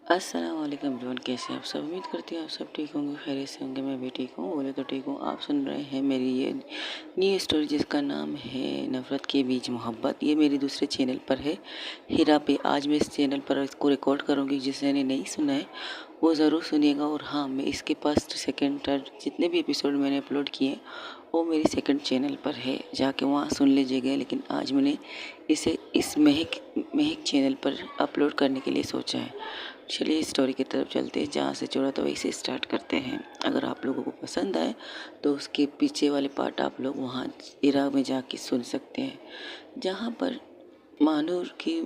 अस्सलाम वालेकुम एवरीवन, कैसे हैं आप सब। उम्मीद करती हूँ आप सब ठीक होंगे, खैरियत से होंगे। मैं भी ठीक हूँ, बोले तो ठीक हूँ। आप सुन रहे हैं मेरी ये न्यू स्टोरी जिसका नाम है नफ़रत के बीच मोहब्बत। ये मेरी दूसरे चैनल पर है, हीरा पे। आज मैं इस चैनल पर इसको रिकॉर्ड करूँगी। जिसने नहीं सुना है वो ज़रूर सुनिएगा। और हाँ, मैं इसके पास सेकंड थर्ड जितने भी एपिसोड मैंने अपलोड किए वो मेरी सेकंड चैनल पर है, जाके वहाँ सुन लीजिएगा। लेकिन आज मैंने इसे इस महक महक चैनल पर अपलोड करने के लिए सोचा है। चलिए स्टोरी की तरफ चलते हैं, जहाँ से छोड़ा तो वहीं से स्टार्ट करते हैं। अगर आप लोगों को पसंद आए तो उसके पीछे वाले पार्ट आप लोग वहाँ इराक में जाके सुन सकते हैं, जहाँ पर मानूर की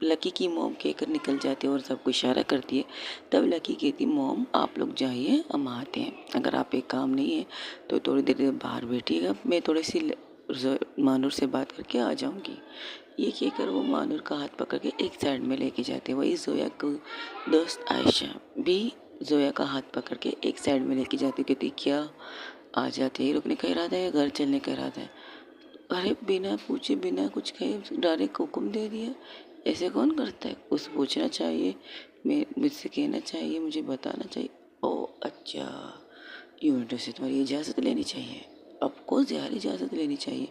लकी की मोम कहकर निकल जाती है और सबको इशारा करती है। तब लकी कहती, मोम आप लोग जाइए, हम आते हैं। अगर आप एक काम नहीं है तो थोड़ी देर बाहर बैठिएगा, मैं थोड़ी सी मानूर से बात करके आ जाऊंगी। ये कहकर वो मानूर का हाथ पकड़ के एक साइड में लेके जाते हैं। वही जोया को दोस्त आयशा भी जोया का हाथ पकड़ के एक साइड में लेके जाती, कहती क्या आ जाते ही रुकने का इरादा है, घर चलने का इरादा है। अरे बिना पूछे बिना कुछ कहे डायरेक्ट हुक्म दे दिया, ऐसे कौन करता है। कुछ पूछना चाहिए, मैं मुझसे कहना चाहिए, मुझे बताना चाहिए। ओ अच्छा, यूनिवर्सिटी से तुम्हारी इजाज़त लेनी चाहिए। ऑफकोर्स यार, इजाज़त लेनी चाहिए।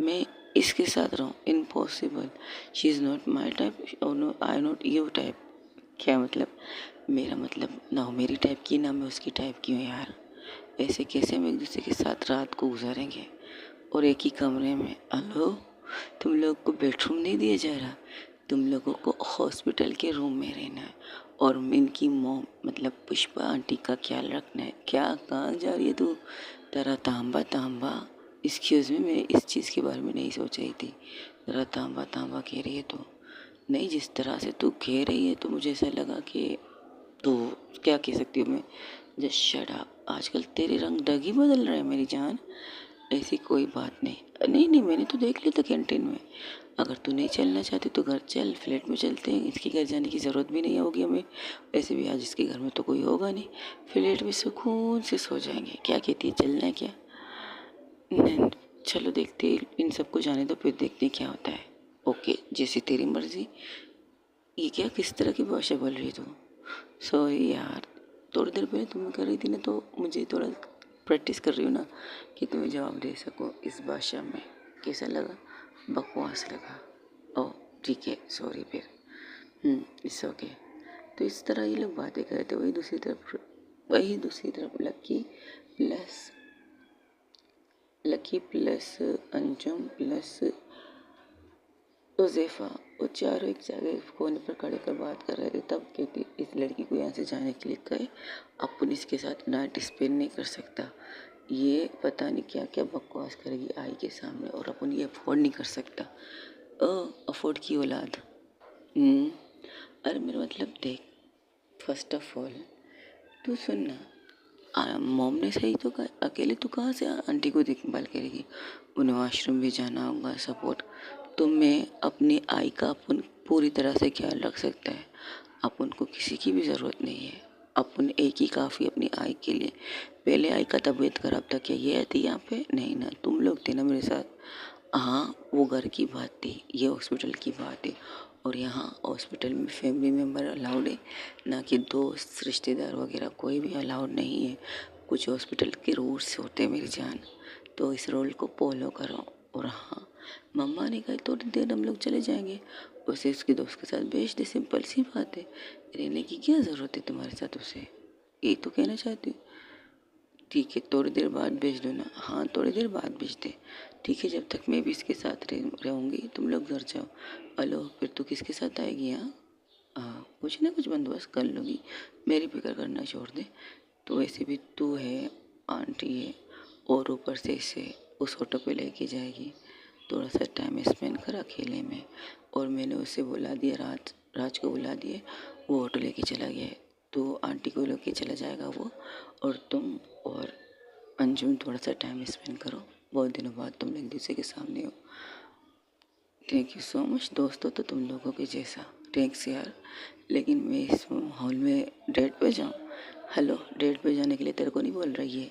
मैं इसके साथ रहूँ, impossible. She is not my type और आई नॉट यू टाइप। क्या मतलब? मेरा मतलब ना हो मेरी टाइप की ना मैं उसकी टाइप की हूँ यार। ऐसे कैसे हम एक दूसरे के साथ रात को गुजारेंगे और एक ही कमरे में। हेलो, तुम लोग को बेडरूम नहीं दिया जा रहा, तुम लोगों को हॉस्पिटल के रूम में रहना है और इनकी मोम मतलब पुष्पा आंटी का ख्याल रखना है। क्या कहाँ जा रही है तू? तेरा तांबा तांबा। एक्सक्यूज़ मी, मैं इस चीज़ के बारे में नहीं सोच रही थी। तेरा तांबा तांबा कह रही है तो नहीं, जिस तरह से तू कह रही है तो मुझे ऐसा लगा कि तो क्या कह सकती हूँ मैं। Just shut up. आजकल तेरे रंग ढंग ही बदल रहे हैं मेरी जान। ऐसी कोई बात नहीं। नहीं नहीं, मैंने तो देख लिया था कैंटीन में। अगर तू नहीं चलना चाहती तो घर चल, फ्लैट में चलते हैं। इसके घर जाने की ज़रूरत भी नहीं होगी हमें। वैसे भी आज इसके घर में तो कोई होगा नहीं, फ्लैट में सुकून से सो जाएंगे। क्या कहती है, चलना है क्या? नहीं, चलो देखते हैं, इन सबको जाने दो, फिर देखते हैं क्या होता है। ओके, जैसी तेरी मर्जी। ये क्या किस तरह की भाषा बोल रही है तू? सॉरी यार, थोड़ी देर पहले तुम कर रही थी ना, तो मुझे थोड़ा प्रैक्टिस कर रही हूँ ना कि तुम्हें जवाब दे सकूँ इस भाषा में। कैसा लगा? बकवास लगा? ओह ठीक है, सॉरी फिर। It's okay. तो इस तरह ये लोग बातें कर रहे थे। वही दूसरी तरफ लकी प्लस अंजुम प्लस उज़ैफ़ा, वो चारों एक जगह कोने पर खड़े कर बात कर रहे थे। तब कहती, इस लड़की को यहाँ से जाने के लिए कहे, अपन इसके साथ नाइट स्पेंड नहीं कर सकता। ये पता नहीं क्या क्या बकवास करेगी आई के सामने, और अपन ये अफोर्ड नहीं कर सकता। अफोर्ड की औलाद। हम्म, अरे मेरा मतलब देख, फर्स्ट ऑफ ऑल तू सुन ना। मॉम ने सही तो कहा, अकेले तू कहाँ से आंटी को देखभाल करेगी? उन्हें वॉशरूम भी जाना होगा, सपोर्ट। तो मैं अपनी आई का अपन पूरी तरह से ख्याल रख सकता है। अपन को किसी की भी ज़रूरत नहीं है। अपन एक ही काफ़ी अपनी आई के लिए। पहले आई का तबीयत खराब था, क्या ये थी यहाँ पे? नहीं ना, तुम लोग थे ना मेरे साथ। हाँ, वो घर की बात थी, ये हॉस्पिटल की बात है। और यहाँ हॉस्पिटल में फैमिली मेम्बर अलाउड है, ना कि दोस्त रिश्तेदार वगैरह कोई भी अलाउड नहीं है। कुछ हॉस्पिटल के रूल्स होते हैं मेरी जान, तो इस रूल को फॉलो करो। और हाँ, मम्मा ने कहा थोड़ी देर हम लोग चले जाएंगे, उसे उसके दोस्त के साथ भेज दे। सिंपल सी बात है, रहने की क्या ज़रूरत है तुम्हारे साथ उसे? यही तो कहना चाहती हूँ। ठीक है, थोड़ी देर बाद भेज दो ना। हाँ, थोड़ी देर बाद भेज दे। ठीक है, जब तक मैं भी इसके साथ रहूँगी तुम लोग घर जाओ। हेलो, फिर तू किसके साथ आएगी? यहाँ कुछ ना कुछ बंदोबस्त कर लूँगी, मेरी फिक्र करना छोड़ दे। तो वैसे भी तू है, आंटी है, और ऊपर से इसे उस ऑटो पे लेके जाएगी। थोड़ा सा टाइम स्पेंड कर अकेले में। और मैंने उसे बुला दिया, राज को बुला दिया, वो ऑटो लेके चला गया है। तो आंटी को लेके चला जाएगा वो, और तुम और अंजुम थोड़ा सा टाइम स्पेंड करो। बहुत दिनों बाद तुम एक दूसरे के सामने हो। थैंक यू सो मच दोस्तों, तो तुम लोगों के जैसा। थैंक्स यार, लेकिन मैं इस माहौल में डेट पे जाऊँ? हेलो, डेट पे जाने के लिए तेरे को नहीं बोल रही है,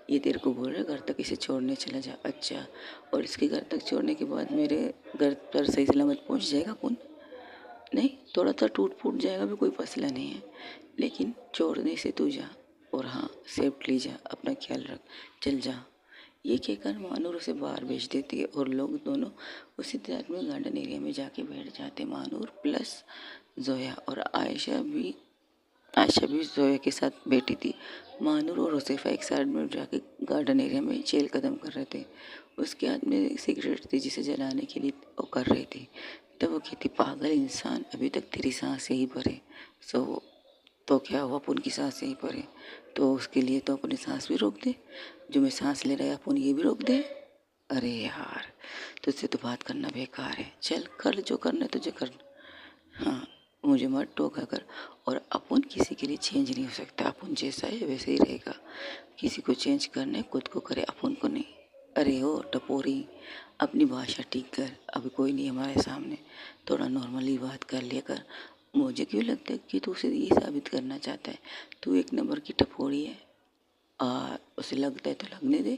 ये तेरे को बोल रहा है घर तक इसे छोड़ने चला जा। अच्छा, और इसके घर तक छोड़ने के बाद मेरे घर पर सही सलामत पहुंच जाएगा कौन? नहीं, थोड़ा सा टूट फूट जाएगा भी कोई मसला नहीं है, लेकिन छोड़ने से तू जा, और हाँ सेफ्टली जा, अपना ख्याल रख, चल जा। ये कहकर मानूर उसे बाहर भेज देती है और लोग दोनों उसी ट्रक में गार्डन एरिया में जाके बैठ जाते। मानूर प्लस जोया और आयशा भी जोया के साथ बैठी थी। मानूर और हुज़ैफा एक साइड में जाके गार्डन एरिया में चहल कदम कर रहे थे। उसके हाथ में सिगरेट थी जिसे जलाने के लिए वो कर रही थी। तब वो कहती, पागल इंसान, अभी तक तेरी सांस यही भरे, सो तो क्या हुआ, अपन की सांस यहीं पर है, तो उसके लिए तो अपनी सांस भी रोक दे, जो मैं सांस ले रहा है अपन ये भी रोक दे। अरे यार, तुझसे तो बात करना बेकार है, चल कर जो करना है तुझे कर। हाँ, मुझे मत टोका कर। और अपन किसी के लिए चेंज नहीं हो सकता, अपन जैसा है वैसे ही रहेगा। किसी को चेंज करना है खुद को करे, अपन को नहीं। अरे ओ टपोरी, अपनी भाषा ठीक कर, अभी कोई नहीं हमारे सामने, थोड़ा नॉर्मली बात कर लिया कर। मुझे क्यों लगता है कि तू उसे ये साबित करना चाहता है तू एक नंबर की टपोरी है। उसे लगता है तो लगने दे,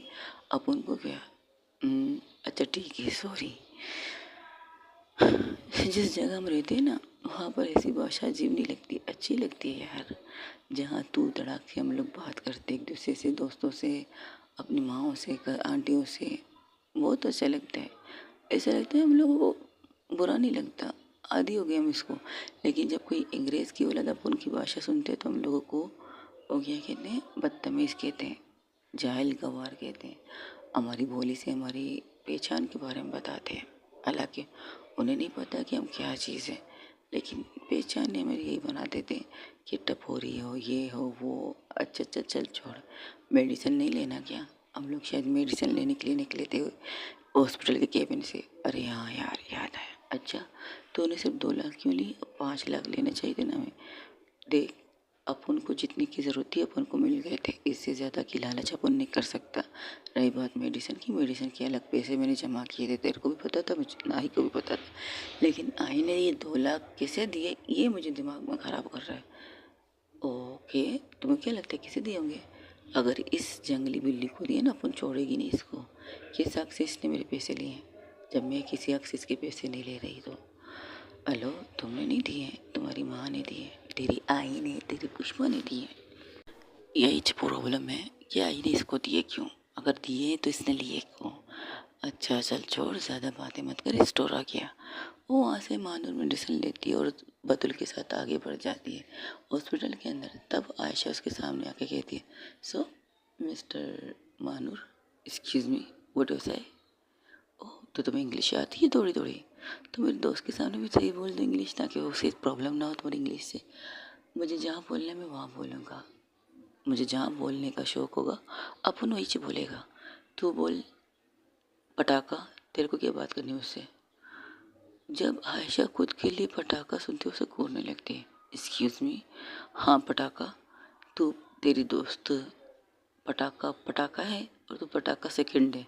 अपन को क्या। अच्छा ठीक है, सॉरी। जिस जगह हम रहते हैं ना, वहाँ पर ऐसी भाषा अजीब नहीं लगती, अच्छी लगती है यार। जहाँ तू तड़ाक से हम लोग बात करते एक दूसरे से, दोस्तों से, अपनी माँओं से, आंटियों से, बहुत अच्छा लगता है। ऐसा लगता है हम लोगों को बुरा नहीं लगता, आदी हो गए हम इसको। लेकिन जब कोई अंग्रेज़ की औलाद अपन की भाषा सुनते हैं तो हम लोगों को वो क्या कहते हैं, बदतमीज़ कहते हैं, जाहिल गवार कहते हैं। हमारी बोली से हमारी पहचान के बारे में बताते हैं, हालांकि उन्हें नहीं पता कि हम क्या चीज़ है, लेकिन पहचान हमारी यही बना देते हैं कि टपोरी हो, ये हो, वो। अच्छा अच्छा चल छोड़, मेडिसिन नहीं लेना क्या। हम लोग शायद मेडिसिन लेने के लिए निकले थे हॉस्पिटल के केबिन से। अरे हाँ यार, याद आया। अच्छा, तूने सिर्फ 2 लाख क्यों ली, 5 लाख लेने चाहिए थे ना हमें। देख, अपन को जितनी की ज़रूरत थी अपन को मिल गए थे, इससे ज़्यादा की लालच अपन नहीं कर सकता। रही बात मेडिसिन की अलग पैसे मैंने जमा किए थे, तेरे को भी पता था, मुझे आई को भी पता था। लेकिन आई ने ये 2 लाख कैसे दिए, ये मुझे दिमाग में ख़राब कर रहा है। ओके, तुम्हें क्या लगता है किसे दिए होंगे। अगर इस जंगली बिल्ली को दिए ना, अपन छोड़ेगी नहीं इसको। किस हक से इसने मेरे पैसे लिए हैं, जब मैं किसी हक से इसके पैसे नहीं ले रही। तो हेलो, तुमने नहीं दिए, तुम्हारी माँ ने दिए, तेरी आई ने, तेरी पुष्पा ने दिए। यही प्रॉब्लम है कि आई ने इसको दिए क्यों, अगर दिए तो इसने लिए क्यों। अच्छा चल छोड़, ज़्यादा बातें मत कर, स्टोर आ गया। वो वहाँ से मानूर मेडिसिन लेती है और बतुल के साथ आगे बढ़ जाती है हॉस्पिटल के अंदर। तब आयशा उसके सामने आके कहती है, so mister Manoor, excuse me, what you say. Oh, तो तुम्हें इंग्लिश आती है थोड़ी थोड़ी, तो मेरे दोस्त के सामने भी सही बोल दो इंग्लिश, ताकि उसे प्रॉब्लम ना हो तुम्हारी इंग्लिश से। मुझे जहाँ बोलना है मैं वहाँ बोलूँगा, मुझे जहाँ बोलने का शौक़ होगा अपन वहीं से बोलेगा। तू बोल पटाखा, तेरे को क्या बात करनी है उससे। जब आयशा खुद के लिए पटाखा सुनती है उसे घूरने लगती है। एक्सक्यूज़ मी, हाँ पटाखा, तू, तेरी दोस्त पटाखा पटाखा है और तू पटाखा सेकंड है।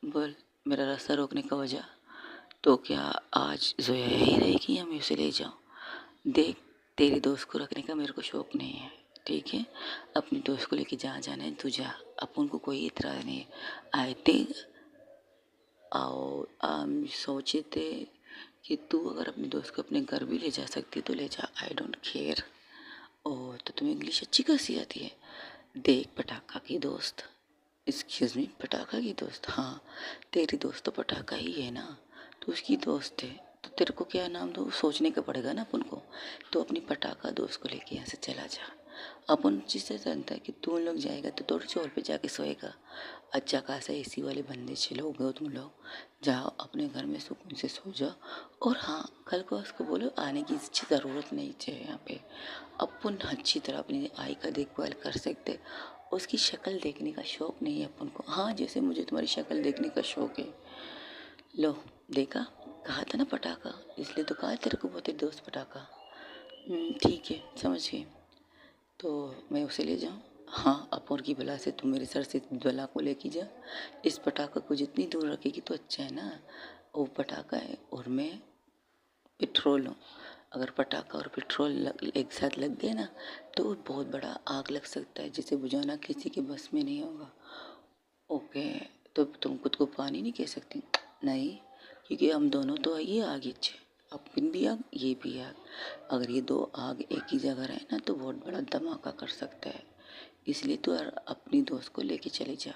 बोल, मेरा रास्ता रोकने का वजह। तो क्या आज जोया यही रहेगी या मैं उसे ले जाऊँ। देख, तेरे दोस्त को रखने का मेरे को शौक़ नहीं है, ठीक है। अपने दोस्त को लेके जहाँ जाना है तू जा, अपन को कोई इतराज़ नहीं है। आई थिंक और हम सोचे थे कि तू अगर अपने दोस्त को अपने घर भी ले जा सकती तो ले जा, आई डोंट केयर। ओह, तो तुम्हें इंग्लिश अच्छी खासी आती है। देख पटाखा की दोस्त, एक्सक्यूज़ मी, पटाखा की दोस्त, हाँ तेरी दोस्त तो पटाखा ही है ना, तो उसकी दोस्त है, तो तेरे को क्या नाम दो सोचने का पड़ेगा ना अपन को। तो अपनी पटाखा दोस्त को लेके यहाँ से चला जा। अपन जिससे जानता है कि तू उन लोग जाएगा तो थोड़ी सी और पे जाके सोएगा। अच्छा खासा एसी वाले बंदे से लोग हो तुम लोग, जाओ अपने घर में सुकून से सो जाओ। और हाँ, कल को उसको बोलो आने की ज़रूरत नहीं चाहिए यहाँ पे। अपन अच्छी तरह अपनी आई का देखभाल कर सकते, उसकी शक्ल देखने का शौक़ नहीं है अपन को। हाँ, जैसे मुझे तुम्हारी शक्ल देखने का शौक़ है। लो, देखा, कहा था ना पटाखा, इसलिए तो कहा तेरे को बहुत दोस्त पटाखा। ठीक है, समझ गए। तो मैं उसे ले जाऊँ। हाँ, अपोर की बला से तुम मेरे सर से बला को लेके जा। इस पटाखा को जितनी दूर रखेगी तो अच्छा है ना। वो पटाखा है और मैं पेट्रोल हूँ। अगर पटाखा और पेट्रोल एक साथ लग गए ना तो बहुत बड़ा आग लग सकता है, जिसे बुझाना किसी के बस में नहीं होगा। ओके, तो तुम खुद को पानी नहीं कह सकती। नहीं, क्योंकि हम दोनों तो आइए आगे। अपन भी आग, ये भी आग। अगर ये दो आग एक ही जगह रहे ना तो बहुत बड़ा धमाका कर सकता है। इसलिए तू अपनी दोस्त को लेके चली जा।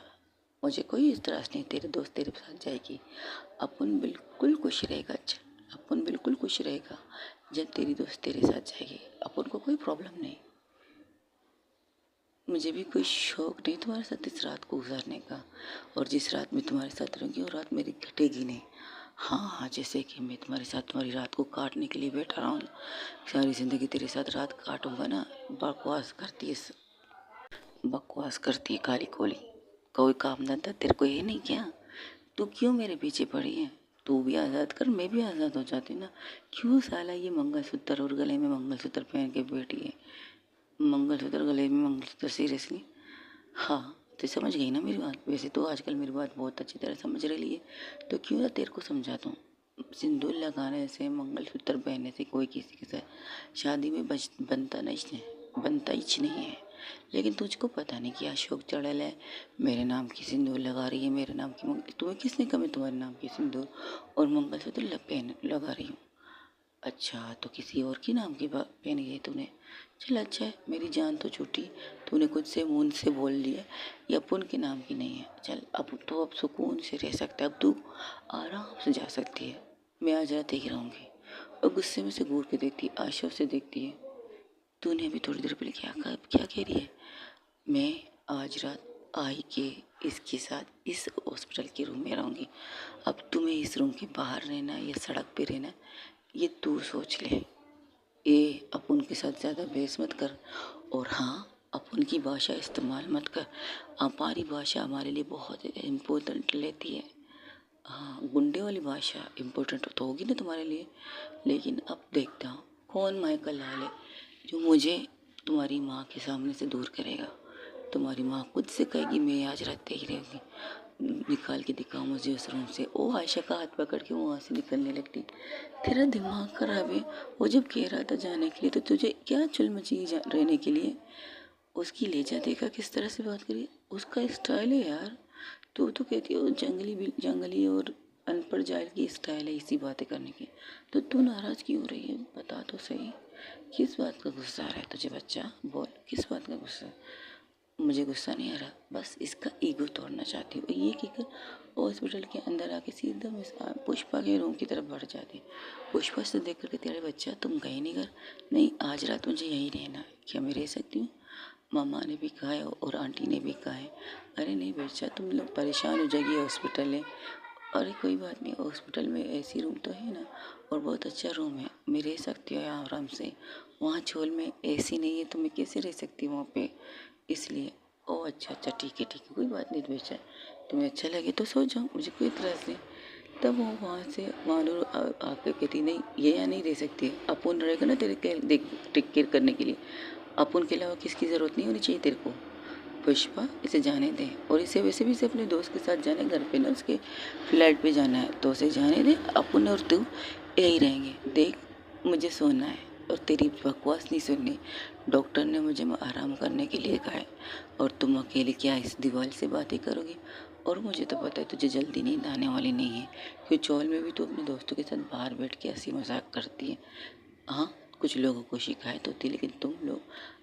मुझे कोई इतराज़ नहीं, तेरे दोस्त तेरे साथ जाएगी। अपन बिल्कुल खुश रहेगा। अपन बिल्कुल खुश रहेगा जब तेरी दोस्त तेरे साथ जाएगी। अपन को कोई प्रॉब्लम नहीं। मुझे भी कोई शौक नहीं तुम्हारे साथ इस रात को गुजारने का। और जिस रात में तुम्हारे साथ रहूँगी वो रात मेरी घटेगी नहीं। हाँ, जैसे कि मैं तुम्हारे साथ तुम्हारी रात को काटने के लिए बैठा रहा हूँ, सारी ज़िंदगी तेरे साथ रात काटूंगा ना। बकवास करती है काली कोली। कोई काम धंधा तेरे को ये नहीं क्या? तू क्यों मेरे पीछे पड़ी है? तू भी आज़ाद कर, मैं भी आज़ाद हो जाती ना। क्यों साला ये मंगलसूत्र और गले में मंगलसूत्र पहन के बैठी है? मंगलसूत्र गले में मंगलसूत्र, सीरियसली? हाँ, तो समझ गई ना मेरी बात। वैसे तो आजकल मेरी बात बहुत अच्छी तरह समझ रही है, तो क्यों ना तेरे को समझाता हूँ। सिंदूर लगाने से, मंगलसूत्र पहनने से कोई किसी के साथ शादी में बनता ही नहीं है। लेकिन तुझको पता नहीं क्या शौक चढ़ल है। मेरे नाम की सिंदूर लगा रही है, मेरे नाम की तुम्हें किसने कहा मैं तुम्हारे नाम की सिंदूर और मंगलसूत्र लगा रही हूँ? अच्छा, तो किसी और की नाम की पहनी है तूने? चल अच्छा है, मेरी जान तो छूटी। तूने खुद से मुंह से बोल लिया ये अपन के नाम की नहीं है। चल अब सुकून से रह सकता है। अब तू आराम से जा सकती है। मैं आज रात देख रहूँगी। और गुस्से में से घूर के देखती है, आशा से देखती है। तूने अभी थोड़ी देर पहले क्या कह रही है? मैं आज रात आई के इसके साथ इस हॉस्पिटल के रूम में रहूँगी। अब तुम्हें इस रूम के बाहर रहना या सड़क पे रहना ये तू सोच ले। ये अपन के साथ ज़्यादा बहस मत कर। और हाँ, अपन की भाषा इस्तेमाल मत कर। हमारी भाषा हमारे लिए बहुत इम्पोर्टेंट लेती है। हाँ, गुंडे वाली भाषा इम्पोर्टेंट तो होगी ना तुम्हारे लिए। लेकिन अब देखता हूँ कौन माइकल लाल है जो मुझे तुम्हारी माँ के सामने से दूर करेगा। तुम्हारी माँ खुद से कहेगी मैं आज रात ही रहूँगी। निकाल के दिखाओ मुझे उस रूम से। ओ आयशा का हाथ पकड़ के वो वहाँ से निकलने लगती। तेरा दिमाग खराब है। वो जब कह रहा था जाने के लिए तो तुझे क्या चुल मची रहने के लिए? उसकी लहजा देखा किस तरह से बात करी। उसका स्टाइल है यार। तू तो कहती हो जंगली और अनपढ़ जाहिल की स्टाइल है इसी बातें करने की। तो तू नाराज़ क्यों हो रही है? बता तो सही, किस बात का गुस्सा आ रहा है तुझे? बच्चा बोल, किस बात का गुस्सा? मुझे गुस्सा नहीं आ रहा, बस इसका ईगो तोड़ना चाहती हूँ। ये कहकर हॉस्पिटल के अंदर आके सीधा मिस पुष्पा के रूम की तरफ बढ़ जाती। पुष्पा से देख करके तेरे बच्चा तुम कहीं नहीं कर। नहीं, आज रात मुझे यहीं रहना है। क्या मैं रह सकती हूँ? मामा ने भी कहा है और आंटी ने भी कहा है। अरे नहीं बच्चा, तुम लोग परेशान हो जाएगी, हॉस्पिटल है। अरे कोई बात नहीं, हॉस्पिटल में एसी रूम तो है ना, और बहुत अच्छा रूम है, मैं रह सकती हूँ यहाँ आराम से। वहाँ छोल में एसी नहीं है तो मैं कैसे रह सकती हूँ वहाँ पे? इसलिए ओह अच्छा ठीक है कोई बात नहीं बेचा, तुम्हें अच्छा लगे तो सो जाओ, मुझे कोई इतराज़ नहीं। तब वो वहाँ से मानो आके कहती नहीं ये यहाँ नहीं रह सकती है। अपुन रहेगा ना तेरे के देख टेक केयर करने के लिए। अपुन के अलावा किसकी ज़रूरत नहीं होनी चाहिए तेरे को। पुष्पा इसे जाने दे। और इसे वैसे भी इसे अपने दोस्त के साथ जाने घर पे ना, उसके फ्लैट पे जाना है तो उसे जाने दे। अपुन और तू यही रहेंगे। देख, मुझे सोना है और तेरी बकवास नहीं सुननी। डॉक्टर ने मुझे आराम करने के लिए कहा है और तुम अकेले क्या इस दीवार से बातें करोगी? और मुझे तो पता है तुझे जल्दी नींद आने वाली नहीं है, क्योंकि चौल में भी तू अपने दोस्तों के साथ बाहर बैठ के हंसी मजाक करती है। हाँ, कुछ लोगों को शिकायत होती है लेकिन तुम लोग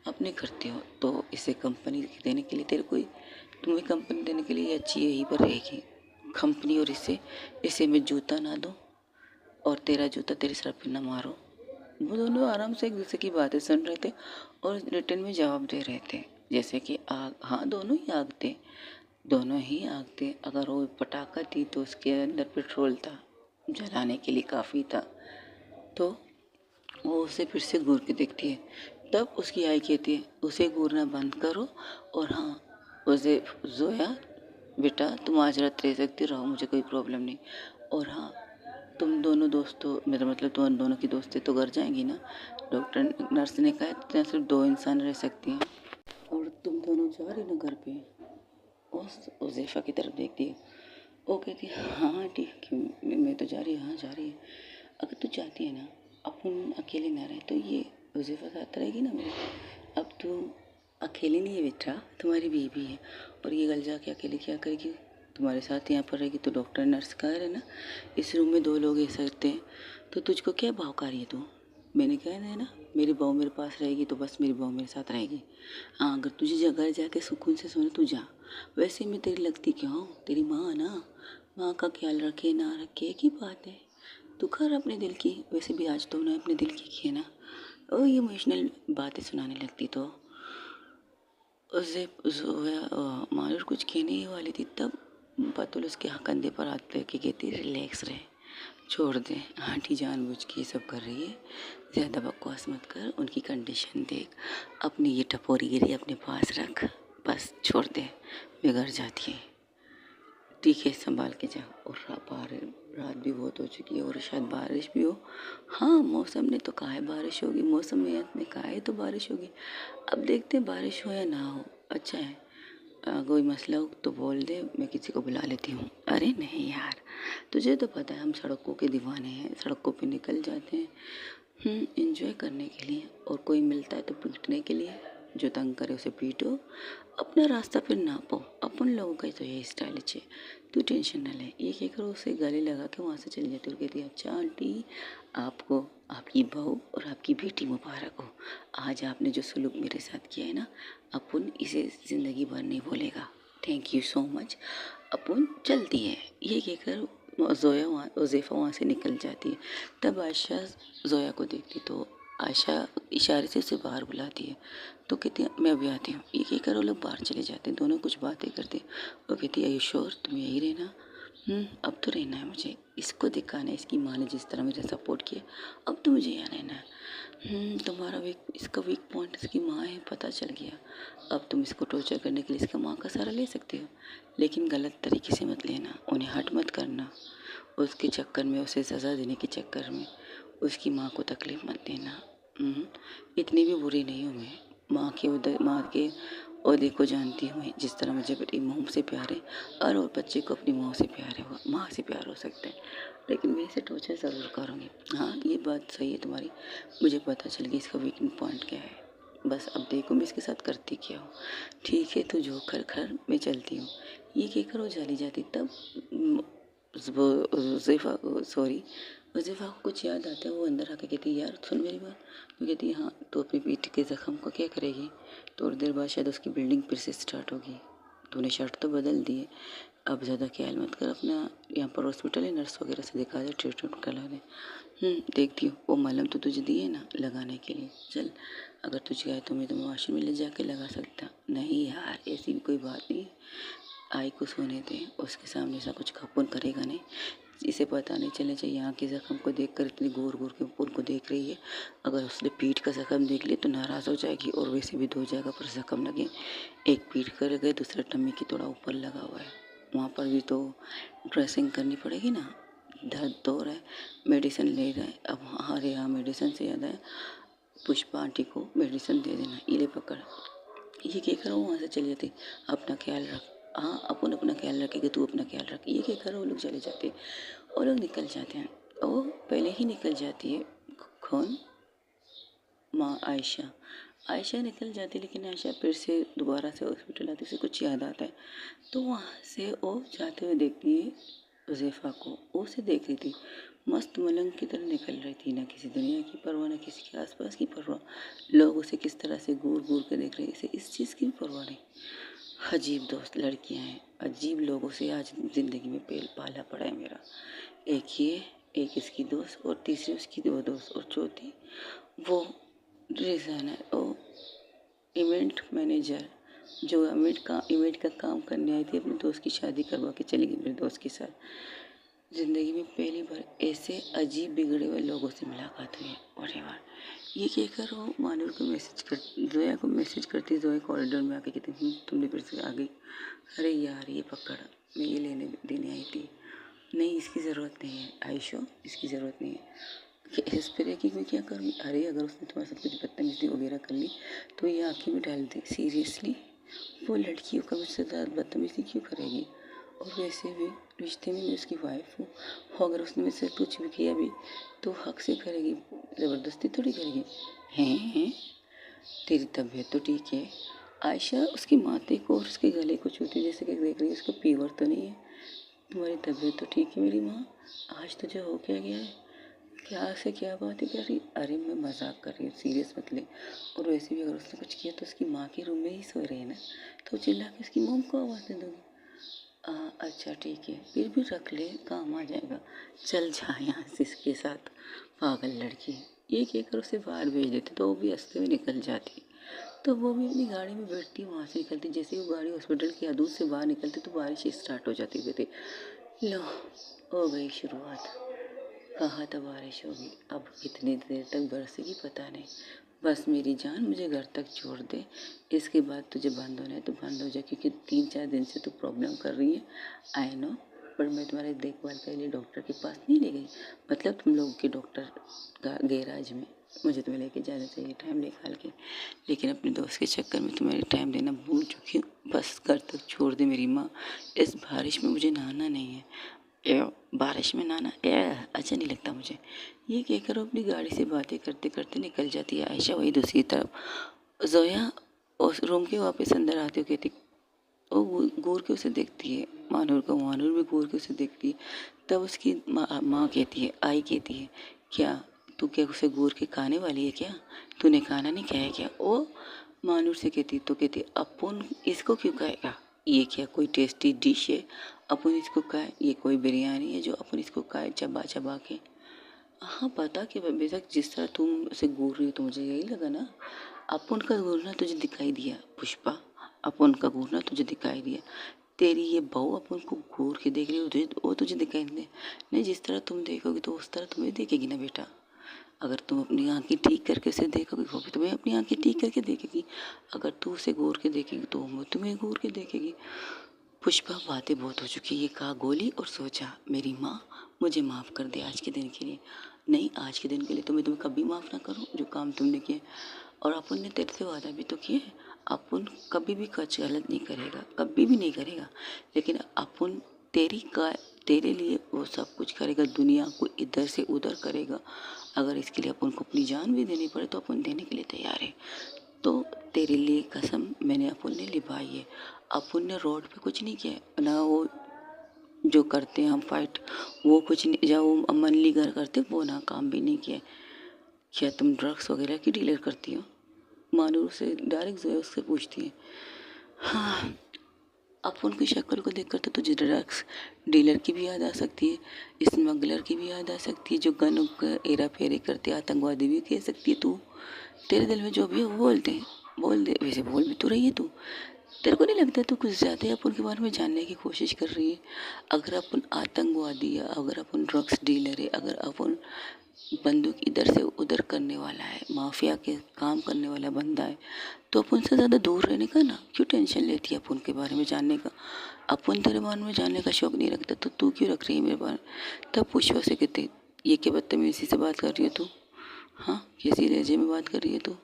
अपने करते हो। तो इसे कंपनी देने के लिए तुम्हें कंपनी देने के लिए अच्छी यहीं पर रहेगी कंपनी। और इसे मैं जूता ना दूँ और तेरा जूता तेरे सर पे ना मारो। वो दोनों आराम से एक दूसरे की बातें सुन रहे थे और रिटर्न में जवाब दे रहे थे। जैसे कि आग, हाँ दोनों ही आग थे, दोनों ही आग थे। अगर वो पटाखा थी तो उसके अंदर पेट्रोल था, जलाने के लिए काफ़ी था। तो वो उसे फिर से घूर के देखती है। तब उसकी आई कहती है उसे घूरना बंद करो। और हाँ, उसे जोया बेटा तुम आज रात रह सकती रहो, मुझे कोई प्रॉब्लम नहीं। और हाँ, तुम दोनों दोस्तों, मेरा मतलब तुम दोनों की दोस्तें तो घर जाएंगी ना। डॉक्टर नर्स ने कहा है सिर्फ 2 इंसान रह सकती हैं। और तुम दोनों जा रही ना घर पे? उस उज़ैफ़ा की तरफ देखती है। वो कहती है हाँ ठीक है, मैं तो जा रही हूँ। हाँ जा रही है। अगर तू चाहती है ना अपन अकेले ना रहे तो ये उज़ैफ़ा साथ रहेगी ना मेरे। अब तू अकेली नहीं है बेटा, तुम्हारी बीवी है और ये गल जाके अकेले क्या करेगी? तुम्हारे साथ यहाँ पर रहेगी तो डॉक्टर नर्स कहा है ना, इस रूम में 2 लोग रह सकते हैं, तो तुझको क्या भाव कर रही है तू? मैंने कहा है ना, मेरी बहू मेरे पास रहेगी तो बस मेरी बहू मेरे साथ रहेगी। हाँ, अगर तुझे घर जाके सुकून से सोना तू जा, वैसे मैं तेरी लगती क्यों हूँ? तेरी माँ ना, माँ का ख्याल रखे ना रखे की बात है। तू कर अपने दिल की, वैसे भी आज तो उन्हें अपने दिल की है ना। ओ ये इमोशनल बातें सुनाने लगती तो उसे मायूर कुछ कहने ही वाली थी, तब बतौल उसके कंधे पर हाथ लेके कहती रिलैक्स रहे, छोड़ दे, आंटी जानबूझ के ये सब कर रही है, ज़्यादा बकवास मत कर, उनकी कंडीशन देख, अपनी ये टपोरीगिरी अपने पास रख, बस छोड़ दे, मैं घर जाती है। ठीक है, संभाल के जा। और रात भी बहुत हो चुकी है और शायद बारिश भी हो। हाँ, मौसम ने तो कहा है बारिश होगी, मौसम ने कहा है तो बारिश होगी। अब देखते हैं बारिश हो या ना हो। अच्छा है, कोई मसला हो तो बोल दे, मैं किसी को बुला लेती हूँ। अरे नहीं यार, तुझे तो पता है हम सड़कों के दीवाने हैं, सड़कों पे निकल जाते हैं एंजॉय करने के लिए, और कोई मिलता है तो पीटने के लिए। जो तंग करे उसे पीटो, अपना रास्ता फिर नापो। अपन लोगों का तो यही स्टाइल है। तू टेंशन ना ले, ये कहकर उसे गले लगा के वहाँ से चली जाती और कहती अच्छा आंटी, आपको आपकी बहू और आपकी बेटी मुबारक हो। आज आपने जो सलूक मेरे साथ किया है ना, अपन इसे ज़िंदगी भर नहीं भूलेगा। Thank you so much. अपन चलती है, ये कहकर उज़ैफ़ा वहाँ से निकल जाती है। तब आयशा ज़ोया को देखती तो आयशा इशारे से उसे बाहर बुलाती है, तो कहती है मैं अभी आती हूँ। ये कहकर वो लोग बाहर चले जाते हैं, दोनों कुछ बातें करते। वो कहती है आर यू श्योर, तुम यही रहना? अब तो रहना है मुझे, इसको दिखाना है, इसकी माँ ने जिस तरह मेरा सपोर्ट किया, अब तो मुझे यहाँ रहना है। तुम्हारा इसका वीक पॉइंट इसकी माँ है, पता चल गया। अब तुम इसको टॉर्चर करने के लिए इसका माँ का सहारा ले सकते हो, लेकिन गलत तरीके से मत लेना, उन्हें हर्ट मत करना। उसके चक्कर में, उसे सज़ा देने के चक्कर में उसकी माँ को तकलीफ़ मत देना। इतनी भी बुरी नहीं हूँ मैं, माँ के ओहदे को जानती हूँ मैं। जिस तरह मुझे अपनी माँ से प्यार है, और बच्चे को अपनी माँ से प्यार है, माँ से प्यार हो सकता है, लेकिन मैं इसे टॉर्चर ज़रूर करूँगी। हाँ, ये बात सही है तुम्हारी, मुझे पता चल गया इसका वीक पॉइंट क्या है। बस अब देखो मैं इसके साथ करती क्या हूँ। ठीक है, तो जो कर मैं चलती हूँ। ये कहकर वो चली जाती। तब वो उज़ैफ़ा को कुछ याद आता है, वो अंदर आके कहती है यार सुन मेरी बात। तो कहती है हाँ, तो अपनी पीठ के ज़ख्म को क्या करेगी? थोड़ी देर बाद शायद उसकी ब्लीडिंग फिर से स्टार्ट होगी। तूने शर्ट तो बदल दी है, अब ज़्यादा ख्याल मत कर अपना, यहाँ पर हॉस्पिटल है, नर्स वगैरह से दिखा दे, ट्रीटमेंट करा दे। देखती हूँ, वो मलहम तो तुझे दिए ना लगाने के लिए, चल अगर तुझे आए तो मैं तुम्हें वॉशरूम में ले जाके लगा सकता। नहीं यार, ऐसी भी कोई बात नहीं, आई को सोने दे, उसके सामने ऐसा कुछ खपुन करेगा नहीं, इसे पता नहीं चलना चाहिए। यहाँ के ज़ख्म को देखकर इतनी घूर घूर के ऊपर को देख रही है, अगर उसने पीठ का ज़ख्म देख लिया तो नाराज़ हो जाएगी, और वैसे भी 2 जगह पर ज़ख्म लगे, एक पीठ कर गए, दूसरा टम्मी की थोड़ा ऊपर लगा हुआ है, वहाँ पर भी तो ड्रेसिंग करनी पड़ेगी ना। दर्द तो हो रहा है, मेडिसिन ले रहा है। अब अरे हाँ, मेडिसिन से याद है, पुष्पा आंटी को मेडिसिन दे देना, ये ले पकड़। ये कहकर वो वहाँ से चली जाती, अपना ख्याल रख। हाँ, अपन अपना ख्याल रखेगा, तू अपना ख्याल रख, ये कहकर वो लोग चले जाते हैं। वो लोग निकल जाते हैं, वो पहले ही निकल जाती है। कौन? माँ आयशा निकल जाती है, लेकिन आयशा फिर से दोबारा से हॉस्पिटल आती है, उसे कुछ याद आता है, तो वहाँ से वो जाते हुए देखती है उज़ैफ़ा को। वो उसे देख रही थी, मस्त मलंग की तरह निकल रही थी, ना किसी दुनिया की परवाह, ना किसी के आसपास की परवाह। लोग उसे किस तरह से घूर घूर के देख रहे हैं, इसे इस चीज़ की भी परवाह नहीं। अजीब दोस्त लड़कियां हैं, अजीब लोगों से आज ज़िंदगी में पाला पड़ा है मेरा। एक ये, एक इसकी दोस्त, और तीसरी उसकी 2 दोस्त, और चौथी वो डिज़ाइनर, वो इवेंट मैनेजर, जो इवेंट का काम करने आई थी, अपने दोस्त की शादी करवा के चली गई मेरे दोस्त के साथ। ज़िंदगी में पहली बार ऐसे अजीब बिगड़े हुए लोगों से मुलाकात हुई है। अरे वाह, ये कहकर वो मानूर को ज़ोया को मैसेज करती। ज़ोया कॉरिडोर में आके कहती तुमने फिर से आ गई। अरे यार, ये पकड़, मैं ये लेने देने आई थी। नहीं, इसकी ज़रूरत नहीं है आयशो, इसकी ज़रूरत नहीं है कि स्प्रे की मैं क्या करूँ। अरे अगर उसने तुम्हारे साथ कुछ बदतमीजी वगैरह कर ली तो ये आँखें में डाल दे। सीरियसली, वो लड़कियों का मुझसे ज़्यादा बदतमीजी क्यों करेगी? और वैसे भी रिश्ते में मैं उसकी वाइफ हूँ, और अगर उसने मुझसे कुछ भी किया भी तो हक से करेगी, ज़बरदस्ती थोड़ी करेगी। हैं, तेरी तबीयत तो ठीक है? आयशा उसके माथे को और उसके गले को छूती, जैसे कि देख रही है उसको फीवर तो नहीं है। तुम्हारी तबीयत तो ठीक है मेरी माँ? आज तुझे हो क्या गया है? क्या से क्या बात है कर रही? अरे मैं मजाक कर रही हूँ, सीरियस मत ले। और वैसे भी अगर उसने कुछ किया तो उसकी माँ के रूम में ही सो रही है ना, तो चिल्ला के उसकी मॉम को आवाज़ दे दोगी। अच्छा ठीक है, फिर भी रख ले, काम आ जाएगा। चल जा यहाँ से इसके साथ, पागल लड़की। ये कहकर उसे बाहर भेज देते तो वो भी हंसते हुए निकल जाती। तो वो भी अपनी गाड़ी में बैठती, वहाँ से निकलती। जैसे ही वो गाड़ी हॉस्पिटल की हदूद से बाहर निकलती तो बारिश स्टार्ट हो जाती थी। लो, हो गई शुरुआत। कहाँ तक बारिश होगी, अब कितनी देर तक बरसेगी पता नहीं। बस मेरी जान, मुझे घर तक छोड़ दे, इसके बाद तुझे बंद होना है तो बंद हो जाए, क्योंकि 3-4 दिन से तू प्रॉब्लम कर रही है। आई नो, पर मैं तुम्हारे देखभाल के लिए डॉक्टर के पास नहीं ले गई। मतलब तुम लोग के डॉक्टर का गैराज में मुझे तुम्हें लेके जाना चाहिए टाइम निकाल के, लेकिन अपने दोस्त के चक्कर में तुम्हारे टाइम देना भूल चुकी हूँ। बस घर तक छोड़ दे मेरी माँ, इस बारिश में मुझे नहाना नहीं है। बारिश में नहाना अच्छा नहीं लगता मुझे। ये कहकर वो अपनी गाड़ी से बातें करते करते निकल जाती है। आयशा वही दूसरी तरफ। जोया उस रूम के वापस अंदर आती हुई कहती, वो घूर के उसे देखती है मानूर को, मानूर भी घूर के उसे देखती है। तब उसकी माँ कहती है, आई कहती है, क्या तू क्या उसे घूर के खाने वाली है क्या? तूने खाना नहीं खाया क्या? ओ मानूर से कहती, तो कहती अपन इसको क्यों खाएगा? ये क्या कोई टेस्टी डिश है अपन इसको खाए? ये कोई बिरयानी है जो अपन इसको खाए चबा चबा के? हाँ पता कि बेशक जिस तरह तुम उसे घूर रही हो तो मुझे यही लगा ना। अपन का घूरना तुझे दिखाई दिया पुष्पा, अपन का घूरना तुझे दिखाई दिया। तेरी ये बहू अपन को घूर के देख रही हो, तुझे वो तुझे दिखाई नहीं दे। नहीं, जिस तरह तुम देखोगी तो उस तरह तुम्हें देखेगी ना बेटा। अगर तुम अपनी आंखें ठीक करके उसे देखोगी वो भी तुम्हें अपनी आंखें ठीक करके देखेगी। अगर तू उसे घूर के देखेगी तो वो तुम्हें घूर के देखेगी। पुष्पा बातें बहुत हो चुकी, ये कहा गोली और सोचा, मेरी माँ मुझे माफ़ कर दे आज के दिन के लिए। नहीं, आज के दिन के लिए तो मैं तुम्हें कभी माफ़ ना करूँ जो काम तुमने किए। और अपन ने तेरे से वादा भी तो किए, अपन कभी भी कुछ गलत नहीं करेगा, कभी भी नहीं करेगा। लेकिन अपन तेरे लिए वो सब कुछ करेगा, दुनिया को इधर से उधर करेगा। अगर इसके लिए अपन को अपनी जान भी देनी पड़े तो अपन देने के लिए तैयार है। तो तेरे लिए कसम मैंने अपन ने निभाई है। अपन ने रोड पे कुछ नहीं किया ना, वो जो करते हैं हम फाइट वो कुछ नहीं, जब वो मनली घर करते वो ना काम भी नहीं किया। क्या तुम ड्रग्स वगैरह की डीलर करती हो? मानूर से डायरेक्ट जो है उससे पूछती है। हाँ, अपन की शक्ल को देखकर तो तुझे ड्रग्स डीलर की भी याद आ सकती है, स्मगलर की भी याद आ सकती है, जो गनों का हेरा फेरी करते आतंकवादी भी कह सकती है तू। तेरे दिल में जो भी है वो बोलते हैं, बोल दे। वैसे बोल भी तो रही है तू। तेरे को नहीं लगता तू कुछ ज़्यादा ही अपन के बारे में जानने की कोशिश कर रही है? अगर अपन आतंकवादी है, अगर अपन ड्रग्स डीलर है, अगर अपन बंदूक इधर से उधर करने वाला है, माफिया के काम करने वाला बंदा है, तो अपन से ज़्यादा दूर रहने का ना, क्यों टेंशन लेती है अपन के बारे में जानने का? अपन तेरे बारे में जानने का शौक नहीं रखता तो तू क्यों रख रही है मेरे बारे में? तब पुष्पा से कहते, ये क्या बदतमीजी से बात कर रही है तू? हाँ, कैसी लहजे में बात कर रही है तू?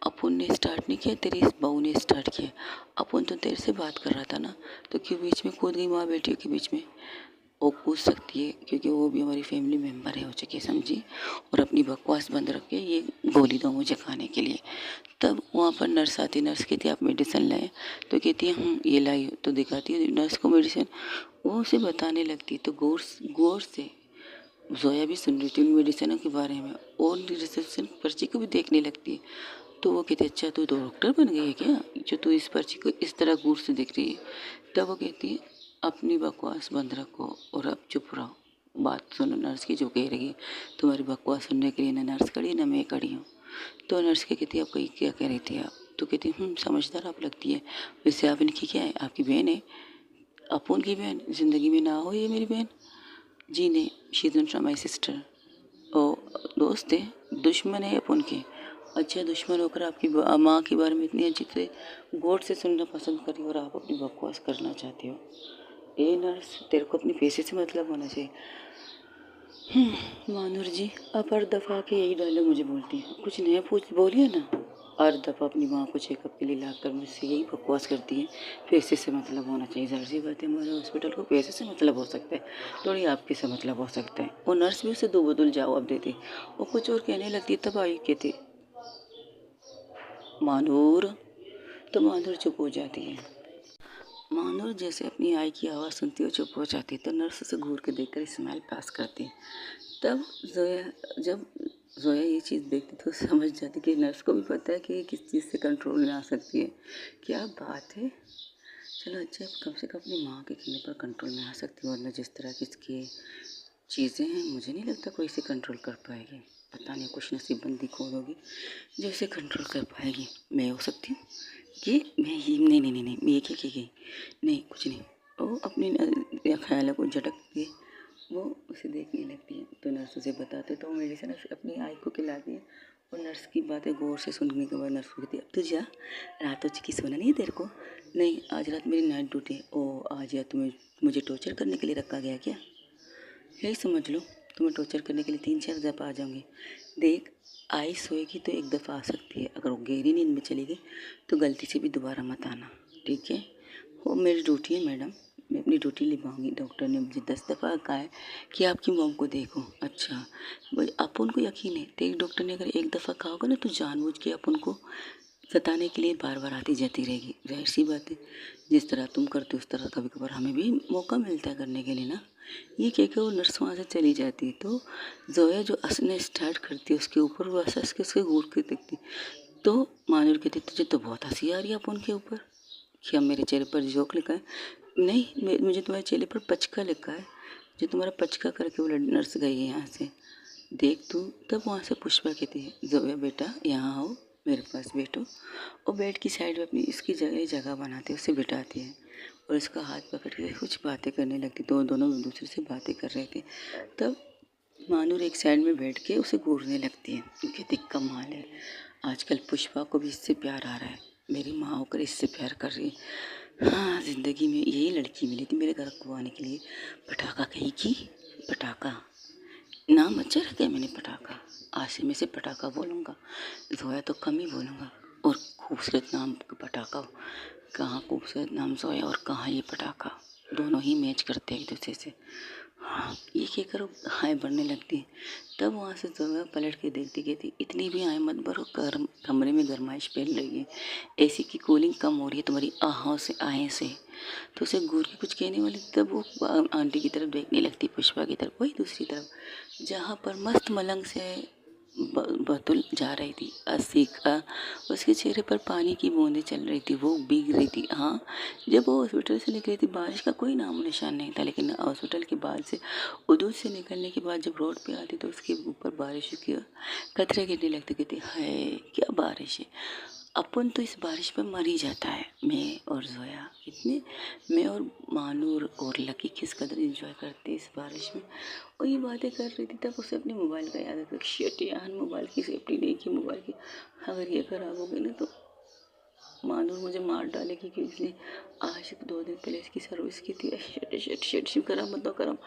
अपन ने स्टार्ट नहीं किया, तेरी इस बहू ने स्टार्ट किया। अपन तो तेरे से बात कर रहा था ना, तो क्यों बीच में कूद गई माँ बेटियों के बीच में? वो कूद सकती है क्योंकि वो भी हमारी फैमिली मेम्बर है हो चुकी है, समझी? और अपनी बकवास बंद रख के ये गोली दो मुझे खाने के लिए। तब वहाँ पर नर्स आती, नर्स कहती है आप मेडिसिन लाए? तो कहती है ये लाई, तो दिखाती है नर्स को मेडिसिन। वो उसे बताने लगती है तो गौर से जोया भी सुन रही थी उन मेडिसिनों के बारे में, और रिसेप्शन पर्ची को भी देखने लगती है। तो वो कहती है अच्छा तू तो डॉक्टर बन गई है क्या, जो तू इस पर्ची को इस तरह गौर से देख रही है? तब वो कहती है अपनी बकवास बंद रखो और अब चुप रहो, बात सुनो नर्स की जो कह रही है। तुम्हारी बकवास सुनने के लिए ना नर्स खड़ी है ना मैं खड़ी हूँ। तो नर्स के कहती है आप कहीं क्या कह रही थी आप? तो कहती समझदार आप लगती है। वैसे आप इनकी क्या है, आपकी बहन है? अपन की बहन ज़िंदगी में ना हो ये मेरी बहन? जी नहीं, she is not my sister. ओ दोस्त है, दुश्मन है अपन के? अच्छा, दुश्मन होकर आपकी माँ के बारे में इतनी अच्छी से गौर से सुनना पसंद करी और आप अपनी बकवास करना चाहते हो? ए नर्स, तेरे को अपनी पैसे से मतलब होना चाहिए। मानूर जी, आप हर दफ़ा के यही डायलॉग मुझे बोलती हैं, कुछ नया पूछ बोलिए ना। हर दफ़ा अपनी माँ को चेकअप के लिए लाकर मुझसे यही बकवास करती हैं, पैसे से मतलब होना चाहिए। ज़ाहिर सी बात है हमारे हॉस्पिटल को पैसे से मतलब हो सकता है, थोड़ी आपके से मतलब हो सकता है। और नर्स भी उसे दो बदल जवाब देती और कुछ और कहने लगती, तब आई कहती मानूर, तो मानूर चुप हो जाती है। मानो जैसे अपनी आई की आवाज़ सुनती है चुप हो जाती है, तो नर्स उसे घूर के देखकर स्माइल पास करती है। तब जब जोया ये चीज़ देखती तो समझ जाती कि नर्स को भी पता है कि ये किस चीज़ से कंट्रोल में आ सकती है। क्या बात है। चलो अच्छा, कम से कम अपनी माँ के कहने पर कंट्रोल में आ सकती है, वरना जिस तरह की इसकी चीज़ें हैं मुझे नहीं लगता कोई इसे कंट्रोल कर पाएगी। पता नहीं कुछ नसीबंदी कौन होगी जो इसे कंट्रोल कर पाएगी। मैं हो सकती हूँ कि मैं ही नहीं नहीं नहीं नहीं, ये क्या की गई, नहीं कुछ नहीं। वो अपने ख्यालों को झटकती है, वो उसे देखने लगती है। तो नर्स उसे बताते तो वो मेडिसिन अपनी आई को खिलाती है। और नर्स की बातें गौर से सुनने के बाद नर्स को कहती है, अब तो जा, रात हो चुकी, सोना नहीं है तेरे को? नहीं, आज रात मेरी नाइट ड्यूटी है। ओ आज या तुम्हें मुझे टॉर्चर करने के लिए रखा गया क्या? यही समझ लो, तुम्हें टॉर्चर करने के लिए 3-4 दफ़ा आ जाऊँगी। देख, आई सोएगी तो एक दफ़ा आ सकती है, अगर वो गहरी नींद में चली गई तो गलती से भी दोबारा मत आना, ठीक है? वो मेरी ड्यूटी है मैडम, मैं अपनी ड्यूटी निभाऊंगी। डॉक्टर ने मुझे 10 दफ़ा कहा है कि आपकी मॉम को देखो। अच्छा भाई, अपन को यकीन है, तेरे डॉक्टर ने अगर एक दफ़ा कहा होगा ना तो जानबूझ के अपन को सताने के लिए बार बार आती जाती रहेगी। जाहिर सी बात है, जिस तरह तुम करते हो उस तरह कभी कभार हमें भी मौका मिलता है करने के लिए ना। ये कह के वो नर्स वहाँ से चली जाती है। तो जोया जो हंसना स्टार्ट करती है उसके ऊपर, वो हंस हंस के उसके घूर के देखती। तो मानुर कहती, तुझे तो बहुत हंसी आ रही है अपन के ऊपर। क्या मेरे चेहरे पर जोक लिखा है? नहीं, मुझे तुम्हारे चेहरे पर पचका लिखा है। जो तुम्हारा पचका करके वो नर्स गई है यहाँ से, देख तू। तब वहाँ से पुष्पा कहती है, जोया बेटा यहाँ आओ, मेरे पास बैठो। और बेड की साइड में अपनी इसकी जगह बनाती है, उसे बिठाती है और इसका हाथ पकड़ के कुछ बातें करने लगती। तो दोनों एक दूसरे से बातें कर रहे थे। तब मानूर एक साइड में बैठ के उसे घूरने लगती है। कहती, कमाल है, आजकल पुष्पा को भी इससे प्यार आ रहा है, मेरी माँ होकर इससे प्यार कर रही है। हाँ, ज़िंदगी में यही लड़की मिली थी मेरे घर को आने के लिए। पटाखा कहीं की, पटाखा नाम अच्छा रखा है मैंने, पटाखा। आज से मैं इसे पटाखा बोलूँगा, जोया तो कम ही बोलूँगा। और खूबसूरत नाम पटाखा, कहाँ खूबसूरत नाम जोया और कहाँ ये पटाखा, दोनों ही मैच करते हैं एक दूसरे से। हाँ, ये कह कर हाय बढ़ने लगती है। तब वहाँ से जोया पलट के देखती, कहती, इतनी भी आए मत भरो, कमरे में गर्माइश फैल रही है, एसी की कूलिंग कम हो रही है तुम्हारी आहों से, आए से। तो उसे घूर के कुछ कहने वाली, तब वो आंटी की तरफ देखने लगती, पुष्पा की तरफ, वही दूसरी तरफ जहाँ पर मस्त मलंग से बतुल जा रही थी। अस्सी का उसके चेहरे पर पानी की बूंदें चल रही थी, वो भीग रही थी। हाँ, जब वो हॉस्पिटल से निकली थी बारिश का कोई नामो निशान नहीं था, लेकिन हॉस्पिटल के बाद से उधर से निकलने के बाद जब रोड पे आती तो उसके ऊपर बारिश की कतरे गिरने लगते। कहती, हाय क्या बारिश है, अपन तो इस बारिश में मर ही जाता है। मैं और जोया कितने, मैं और मानूर और लकी किस कदर एंजॉय करते इस बारिश में। और ये बातें कर रही थी तब उसे अपने मोबाइल का याद आता, शिट यार, मोबाइल की सेफ्टी नहीं की, मोबाइल की अगर ये खराब हो गई ना तो मानूर मुझे मार डालेगी कि इसने आज 2 दिन पहले इसकी सर्विस की थी। शिट शिट शिट शिट, करम मत दो करम।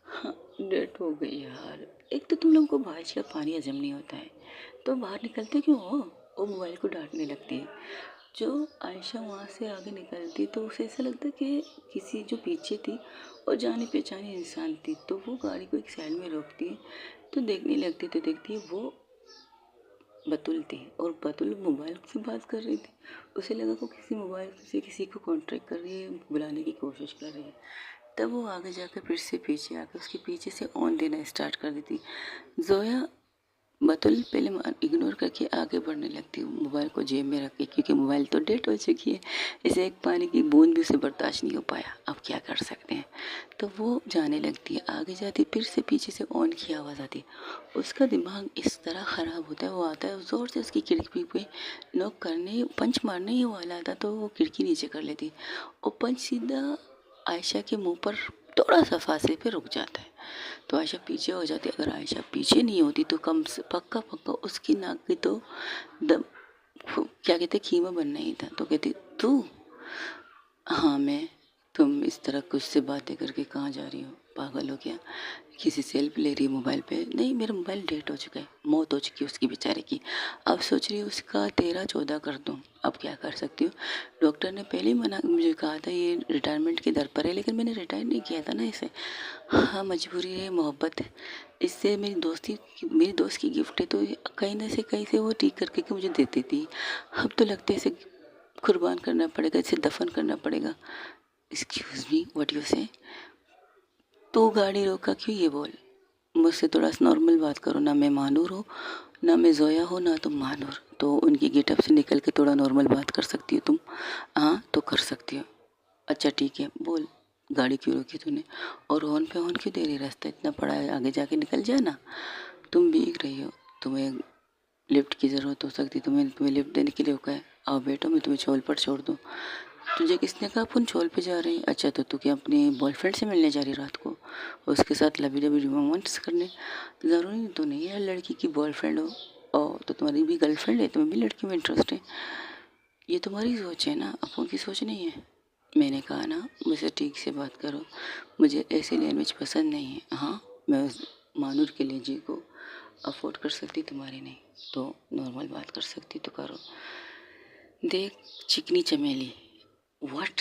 हाँ, डेट हो गई यार। एक तो तुम लोगों को बारिश का पानी हजम नहीं होता है तो बाहर निकलते क्यों हो? वो मोबाइल को डांटने लगती है। जो आयशा वहाँ से आगे निकलती तो उसे ऐसा लगता कि किसी जो पीछे थी और जाने पहचाने इंसान थी, तो वो गाड़ी को एक साइड में रोकती है। तो देखने लगती तो देखती है वो बतुल थी और बतुल मोबाइल से बात कर रही थी। उसे लगा वो किसी मोबाइल से किसी को कॉन्ट्रैक्ट कर रही है, बुलाने की कोशिश कर रही है। तब वो आगे जाकर फिर से पीछे आकर उसके पीछे से ऑन देना स्टार्ट कर देती। जोया बतुल पहले इग्नोर करके आगे बढ़ने लगती हूँ, मोबाइल को जेब में रख के, क्योंकि मोबाइल तो डेड हो चुकी है। इसे एक पानी की बूंद भी उसे बर्दाश्त नहीं हो पाया, अब क्या कर सकते हैं। तो वो जाने लगती है, आगे जाती, फिर से पीछे से ऑन की आवाज़ आती है। उसका दिमाग इस तरह ख़राब होता है, वो आता है ज़ोर से उसकी खिड़की पे नॉक करने, पंच मारने ही वाला था, तो वो खिड़की नीचे कर लेती और पंच सीधा आयशा के मुंह पर थोड़ा सा फासले पे रुक जाता है। तो आयशा पीछे हो जाती। अगर आयशा पीछे नहीं होती तो कम से पक्का पक्का उसकी नाक की तो दम, क्या कहते, खीमा बनना ही था। तो कहती, तू? हाँ मैं। तुम इस तरह कुछ से बातें करके कहाँ जा रही हो, पागल हो क्या? किसी सेल्फी ले रही है मोबाइल पे? नहीं, मेरा मोबाइल डेट हो चुका है, मौत हो चुकी है उसकी बेचारे की। अब सोच रही हूँ उसका 13-14 कर दूँ। अब क्या कर सकती हूँ, डॉक्टर ने पहले ही मना मुझे कहा था ये रिटायरमेंट के दर पर है, लेकिन मैंने रिटायर नहीं किया था ना इसे। हाँ, मजबूरी है, मोहब्बत है, इससे मेरी दोस्त की गिफ्ट है, तो कहीं से वो ठीक करके के मुझे देती थी। अब तो लगता है इसे कुर्बान करना पड़ेगा, इसे दफन करना पड़ेगा। एक्सक्यूज मी, व्हाट यू से? तू गाड़ी रोका क्यों, ये बोल। मुझसे थोड़ा सा नॉर्मल बात करो ना। मैं मानूर हूँ, ना मैं जोया हो, ना तुम मानूर। तो उनकी गेटअप से निकल के थोड़ा नॉर्मल बात कर सकती हो तुम? हाँ तो कर सकती हो। अच्छा ठीक है, बोल गाड़ी क्यों रोकी तूने? और हॉर्न पे हॉर्न क्यों दे रही? रास्ता इतना बड़ा है, आगे जाके निकल जा ना। तुम भीग रही हो, तुम्हें लिफ्ट की ज़रूरत हो सकती है, तुम्हें लिफ्ट देने के लिए रुका है। आओ बैठो, मैं तुम्हें छोल पर छोड़ दूँ। तुझे किसने कहा अपन छोल पे जा रहे हैं? अच्छा तो तू क्या अपने बॉयफ्रेंड से मिलने जा रही रात को, उसके साथ लवी डबी रोमांस करने? ज़रूरी तो नहीं है लड़की की बॉयफ्रेंड हो। ओ तो तुम्हारी भी गर्लफ्रेंड है, तुम्हें भी लड़की में इंटरेस्ट है। ये तुम्हारी सोच है ना, अपन की सोच नहीं है। मैंने कहा ना मुझसे ठीक से बात करो, मुझे ऐसी लैंग्वेज पसंद नहीं है। हाँ मैं उस मानूर के लिए जी को अफोर्ड कर सकती, तुम्हारी नहीं। तो नॉर्मल बात कर सकती तो करो। देख चिकनी चमेली, व्हाट,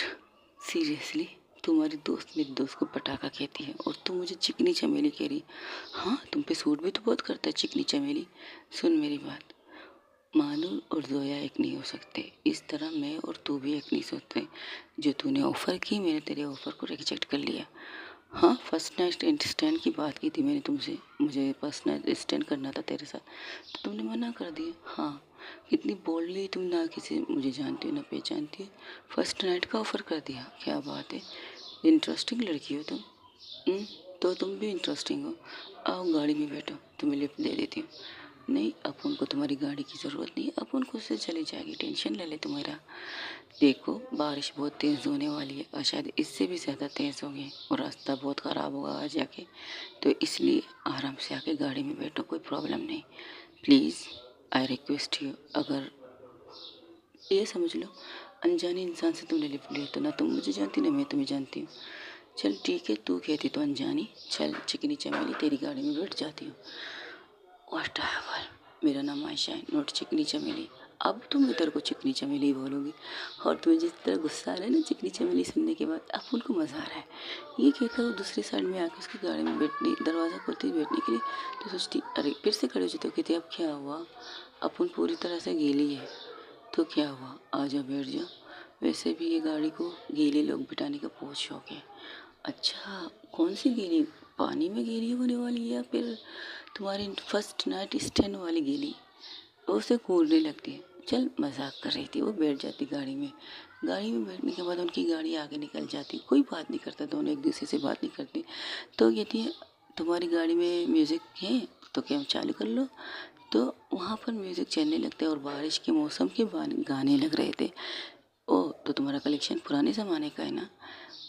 सीरियसली? तुम्हारी दोस्त मेरी दोस्त को पटाखा कहती है और तू मुझे चिकनी चमेली कह रही? हाँ तुम पे सूट भी तो बहुत करता है चिकनी चमेली। सुन मेरी बात, मानू और जोया एक नहीं हो सकते, इस तरह मैं और तू भी एक नहीं सोचते। जो तूने ऑफ़र की, मैंने तेरे ऑफ़र को रिजेक्ट कर लिया। हाँ फर्स्ट नाइट स्टैंड की बात की थी मैंने तुमसे, मुझे फर्स्ट नाइट स्टैंड करना था तेरे साथ, तो तुमने मना कर दिया। हाँ कितनी बोल्डली तुम, ना किसी मुझे जानती हो ना पहचानती हो, फर्स्ट नाइट का ऑफ़र कर दिया। क्या बात है, इंटरेस्टिंग लड़की हो तुम। तो तुम भी इंटरेस्टिंग हो। आओ गाड़ी में बैठो, तुम्हें लिफ्ट दे देती हूँ। नहीं अपन को तुम्हारी गाड़ी की ज़रूरत नहीं है, अपन खुद से चली जाएगी, टेंशन ले ले तुम्हारा। देखो बारिश बहुत तेज़ होने वाली है और शायद इससे भी ज़्यादा तेज़ होगी और रास्ता बहुत ख़राब होगा आज जाके, तो इसलिए आराम से आके गाड़ी में बैठो, कोई प्रॉब्लम नहीं। Please I request you. अगर ये समझ लो अनजाने इंसान से तुमने लिफ्ट लिया तो ना तुम मुझे जानती ना मैं तुम्हें जानती हूँ। चल ठीक है, तू कहती तो अनजानी, चल चिकनी चमेली तेरी गाड़ी में बैठ जाती हूँ। व्हाट एवर, मेरा नाम आयशा है, नोट चिकनी चमेली। अब तुम इधर को चिकनी चमेली बोलोगी, और तुम्हें जिस तरह गुस्सा आ रहा है ना चिकनी चमेली सुनने के बाद, अब उनको मज़ा आ रहा है। ये कहकर वो दूसरी साइड में आकर उसकी गाड़ी में बैठने, दरवाज़ा खोलते ही बैठने के लिए, तो सोचती अरे फिर से खड़े हो जाते हो, कहती अब क्या हुआ, अपन पूरी तरह से गीली है तो क्या हुआ, आ जाओ बैठ जाओ। वैसे भी ये गाड़ी को गीले लोग बिठाने का बहुत शौक है। अच्छा कौन सी गीली, पानी में गीली होने वाली है या फिर तुम्हारी फर्स्ट नाइट स्टैंड वाली गीली? वो उसे कूदने लगती है। चल मजाक कर रही थी, वो बैठ जाती गाड़ी में। गाड़ी में बैठने के बाद उनकी गाड़ी आगे निकल जाती, कोई बात नहीं करता, दोनों एक दूसरे से बात नहीं करते। तो कहती है तुम्हारी गाड़ी में म्यूज़िक है तो क्या चालू कर लो। तो वहाँ पर म्यूज़िक चलने लगता है और बारिश के मौसम के गाने लग रहे थे। ओह तो तुम्हारा कलेक्शन पुराने ज़माने का है ना।